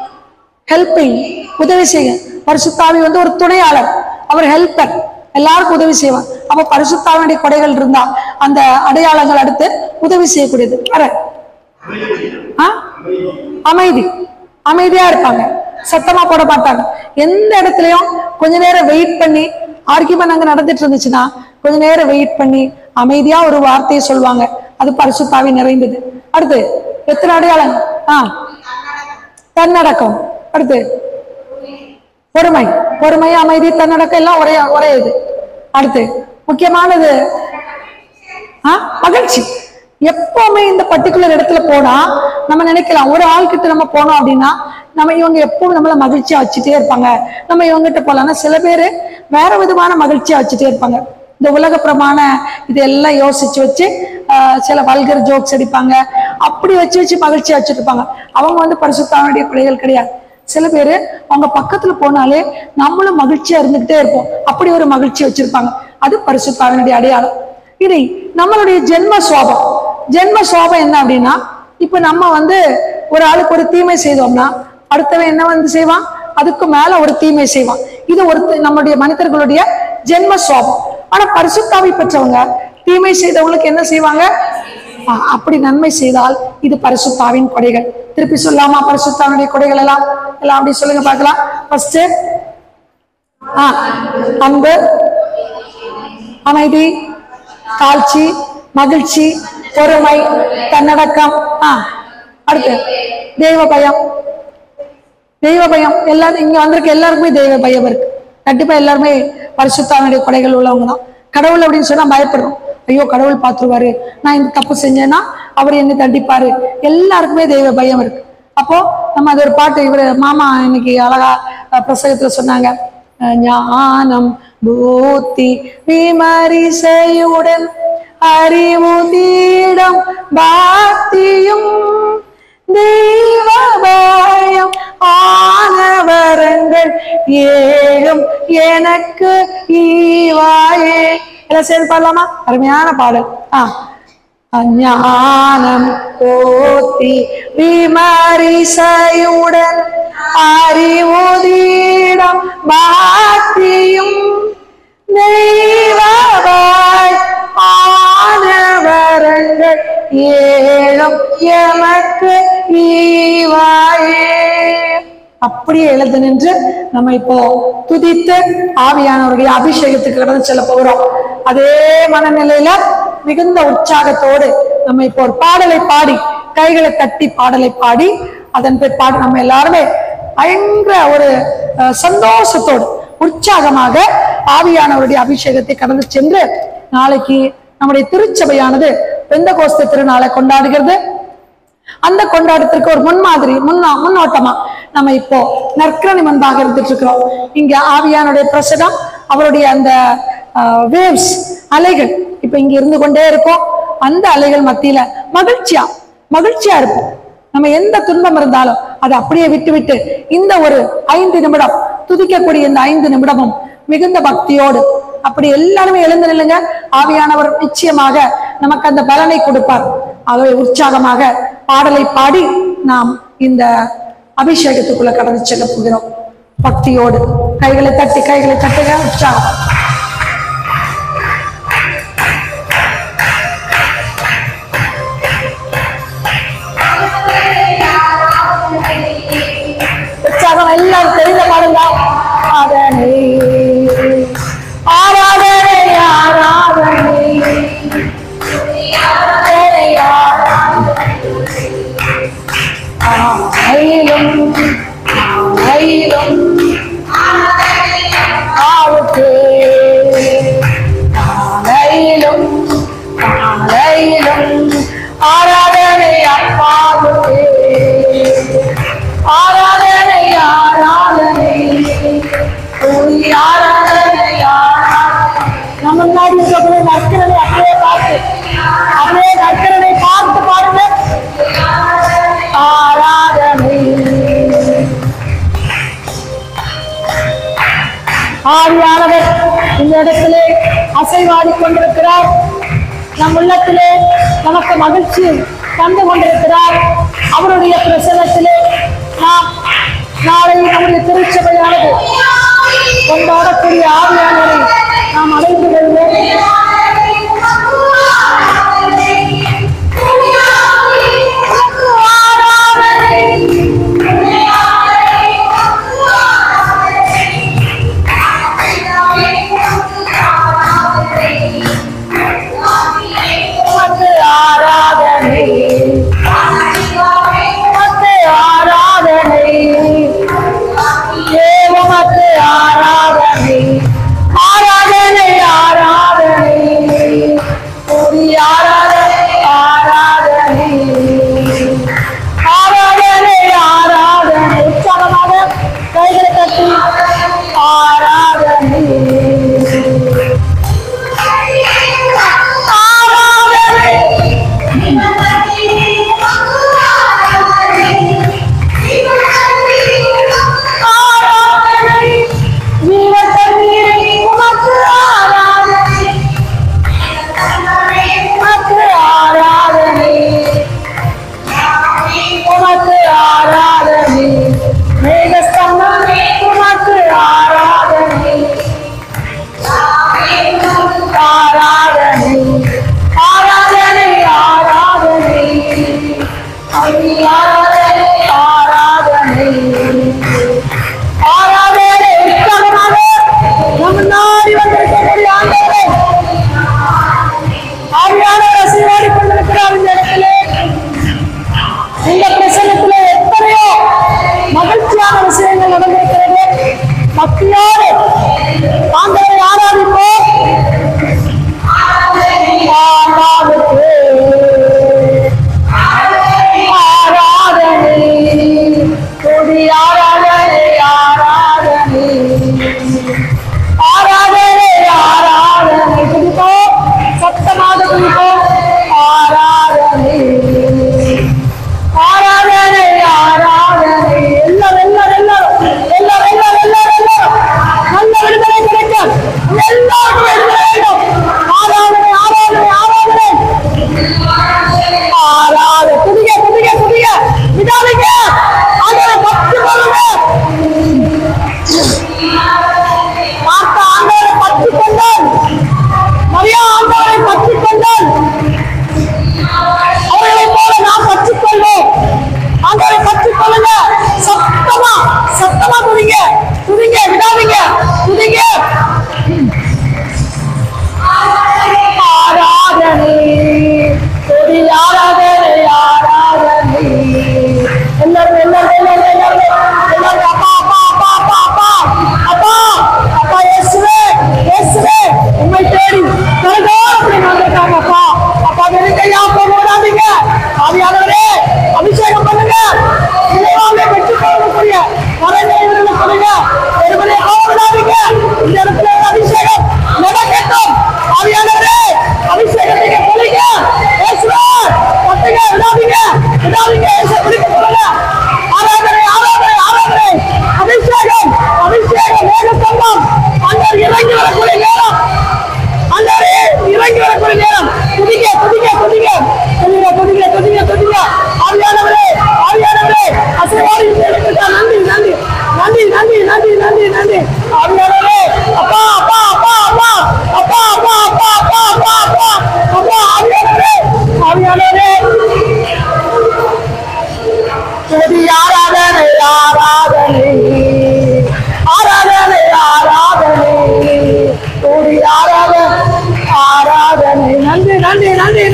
ஹெல்பிங், உதவி செய்ய. பரிசுத்தாவி வந்து ஒரு துணையாளர், அவர் ஹெல்பர், எல்லாருக்கும் உதவி செய்வார். அப்ப பரிசுத்தாவினுடைய கொடைகள் இருந்தா அந்த அடையாளங்கள் அடுத்து உதவி செய்யக்கூடியது. அமைதி, அமைதியா இருப்பாங்க, சத்தமா போட மாட்டாங்க. எந்த இடத்துலயும் கொஞ்ச நேரம் வெயிட் பண்ணி, ஆர்கியூமெண்ட் அங்க நடந்துட்டு இருந்துச்சுன்னா கொஞ்ச நேரம் வெயிட் பண்ணி அமைதியா ஒரு வார்த்தையை சொல்லுவாங்க. அது பரிசுத்தாவி நிறைந்தது. அடுத்து எத்தனை அடையாளங்கள்? தன்னடக்கம். அடுத்து பொறுமை, பொறுமை, அமைதி, தன்னடக்கம் எல்லாம் ஒரே இது. அடுத்து முக்கியமானது மகிழ்ச்சி. எப்பவுமே இந்த பர்டிகுலர் இடத்துல போனா நம்ம நினைக்கலாம், ஒரு ஆள் கிட்ட நம்ம போனோம் அப்படின்னா நம்ம இவங்க எப்பவும் நம்மள மகிழ்ச்சியா வச்சுட்டே இருப்பாங்க, நம்ம இவங்ககிட்ட போலாம்னா சில பேரு வேற விதமான மகிழ்ச்சியா வச்சுட்டே இருப்பாங்க. இந்த உலகப்புறமான இதெல்லாம் யோசிச்சு வச்சு சில வல்கர் ஜோக்ஸ் அடிப்பாங்க. அப்படி வச்சு மகிழ்ச்சியா வச்சுட்டு இருப்பாங்க. அவங்க வந்து பரிசுத்தாவினுடைய பிள்ளைகள் கிடையாது. சில பேரு அவங்க பக்கத்துல போனாலே நம்மளும் மகிழ்ச்சியா இருந்துகிட்டே இருப்போம். அப்படி ஒரு மகிழ்ச்சி வச்சிருப்பாங்க. அது பரிசுத்தாவினுடைய அடையாளம். இனி நம்மளுடைய ஜென்ம சுவாபம் என்ன அப்படின்னா, இப்ப நம்ம வந்து ஒரு ஆளுக்கு ஒரு தீமை செய்தோம்னா அடுத்தவன் என்ன வந்து செய்வான்? அதுக்கு மேல ஒரு தீமை செய்வான். இது ஒரு நம்முடைய மனிதர்களுடைய ஜென்ம சுவாபம். ஆனா பரிசுத்தாவி பெற்றவங்க தீமை செய்தவங்களுக்கு என்ன செய்வாங்க? அப்படி நன்மை செய்தால் இது பரிசுத்தாவின் கொடைகள். திருப்பி சொல்லாமா? பரிசுத்தாவினுடைய கொடைகள் எல்லாம் அப்படி சொல்லுங்க பார்க்கலாம். ஃபர்ஸ்ட் அன்பு, அமைதி, தாழ்ச்சி, மகிழ்ச்சி, பொறுமை, தன்னடக்கம். அடுத்து தெய்வ பயம். தெய்வ பயம் எல்லாரும் இங்க வந்திருக்க எல்லாருக்குமே தெய்வ பயம் இருக்கு. கண்டிப்பா எல்லாருமே பரிசுத்தாவினுடைய கொடைகள் உள்ளவங்க தான். கடவுள் அப்படின்னு சொன்னா பயப்படுறோம். ஐயோ கடவுள் பார்த்துருவாரு, நான் இந்த தப்பு செஞ்சேன்னா அவர் என்னை தண்டிப்பாரு. எல்லாருக்குமே தெய்வ பயம் இருக்கு. அப்போ நம்ம அது ஒரு பாட்டு இவரு மாமா இன்னைக்கு அழகா பிரசங்கத்துல சொன்னாங்க, ஞானம் பூத்தி விமரிசையுடன் அறிவு தீடம் பாக்தியும் தெய்வ பயம் ஆனவரங்கள் ஏழும் எனக்கு ஈவாயே. எல்லாம் சேர்ந்து பாடலாமா? அருமையான பாடல். ஞானம் போத்தி விமரிசையுடன் அறிவுதீடம் பாக்தியும் தெய்வபாய் ஆனவரங்கள் ஏழும் எமக்கு ஈவாயே. அப்படியே எழுந்து நின்று நம்ம இப்போ துதித்து ஆவியானவருடைய அபிஷேகத்துக்கு கடந்து செல்ல போகிறோம். அதே மனநிலையில மிகுந்த உற்சாகத்தோடு நம்ம இப்போ ஒரு பாடலை பாடி, கைகளை தட்டி பாடலை பாடி, அதன் பிற்பாடு நம்ம எல்லாருமே பயங்கர ஒரு சந்தோஷத்தோடு உற்சாகமாக ஆவியானவருடைய அபிஷேகத்தை கடந்து சென்று நாளைக்கு நம்முடைய திருச்சபையானது பெந்தகோஸ்து திருநாளை கொண்டாடுகிறது. அந்த கொண்டாட்டத்திற்கு ஒரு முன்மாதிரி முன்னோட்டமா நம்ம இப்போ நற்கரணி முன்பாக இருந்துட்டு இருக்கிறோம். இங்க ஆவியானுடைய பிரசனம், அவருடைய அந்த வேவ்ஸ் அலைகள் இப்ப இங்க இருந்து கொண்டே இருக்கும். அந்த அலைகள் மத்தியில மகிழ்ச்சியா இருப்போம். நம்ம எந்த துன்பம் இருந்தாலும் அதை அப்படியே விட்டு இந்த ஒரு 5 நிமிடம் துதிக்கக்கூடிய இந்த 5 நிமிடமும் மிகுந்த பக்தியோடு அப்படி எல்லாருமே எழுந்து நில்லுங்க. ஆவியானவர் நிச்சயமாக நமக்கு அந்த பலனை கொடுப்பார். ஆகவே உற்சாகமாக பாடலை பாடி நாம் இந்த அபிஷேகத்துக்குள்ள கடந்து செல்ல போகிறோம். பக்தியோடு கைகளை தட்டுங்க. உற்சாகம். உற்சாகம் எல்லாரும் தெரிந்த பாருங்க. ஆராதனை ஆராதனை ஆராதனை ஆயிலும் ஆயிலும் ஆவுக்கே ஆலையிலும் ஆலையிலும் ஆராதனை அப்பாவுக்கே ஆராதனை ஆராதனை ஆராதனை நம்ம முன்னாடி இருக்கக்கூடிய நற்கரனை அப்படியே நற்கரனை பார்த்து பாருங்க. ஆராதனை ஆவியானவர் இந்த இடத்திலே அசைவாடி கொண்டிருக்கிறார். நம் உள்ளத்திலே நமக்கு மகிழ்ச்சி தந்து கொண்டிருக்கிறார். அவருடைய பிரசன்னத்திலே நாம் நாளை நம்முடைய திருச்சபையானது கொண்டாடக்கூடிய ஆவியானவரை நாம் அடைந்து கொள்வோம். ஆராதனை ஆராதனை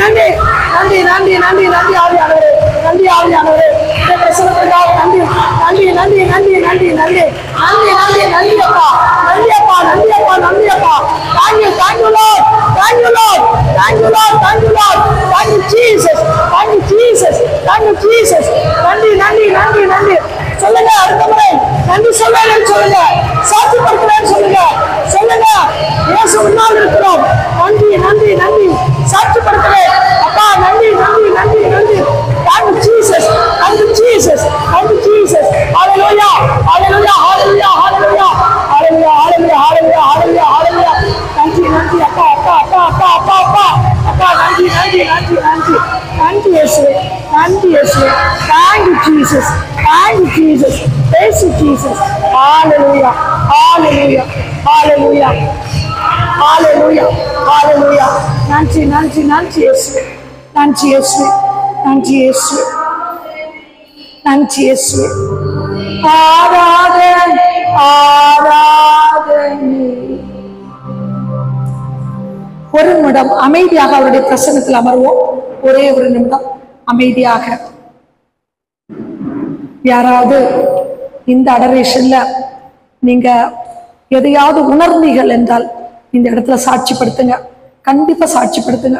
நன்றி நன்றி நன்றி நன்றி நன்றி நன்றி ஆவியானவரே, நன்றி ஆவியானவரே, இந்த பிரசனத்துக்காக நன்றி நன்றி நன்றி நன்றி நன்றி நன்றி நன்றி நன்றி நன்றி அப்பா, நன்றி அப்பா, நன்றி அப்பா, நன்றி அப்பா. Thank you thank you Lord, thank you Lord, thank you Lord, thank you Lord, thank you Jesus, thank you Jesus, thank you Jesus. நன்றி நன்றி நன்றி நன்றி சொல்லுங்க. அடுத்த முறை நன்றி சொல்லுவேன்னு சொல்லுங்க, சாட்சிப்படுத்துவேன்னு சொல்லுங்க, சொல்லுங்க. இயேசு முன்னால் இருக்கிறோம். நன்றி நன்றி நன்றி சாட்சிப்படுத்துவேன் அப்பா. நன்றி நன்றி நன்றி நன்றி. Thank you Jesus, thank you Jesus, thank you Jesus. Hallelujah, hallelujah, hallelujah, hallelujah, hallelujah, hallelujah, hallelujah, hallelujah, hallelujah. நன்றி நன்றி அப்பா அப்பா அப்பா அப்பா அப்பா அப்பா அப்பா. நன்றி நன்றி நன்றி நன்றி நன்றி இயேசுவே, நன்றி இயேசுவே. Thank you Jesus, thank you Jesus, praise you Jesus. Hallelujah, hallelujah, hallelujah, hallelujah, hallelujah. நன்றி நன்றி நன்றி இயேசுவே, நன்றி இயேசுவே, நன்றி இயேசுவே, நன்றி இயேசுவே. ஆராதனை ஆராதனை. ஒரு நிமிடம் அமைதியாக அவருடைய பிரசன்னத்தில் அமர்வோம். ஒரே ஒரு நிமிடம் அமைதியாக. யாராவது இந்த அடரேஷன்ல நீங்க எதையாவது உணர்ந்தீர்கள் என்றால் இந்த இடத்துல சாட்சிப்படுத்துங்க, கண்டிப்பா சாட்சிப்படுத்துங்க.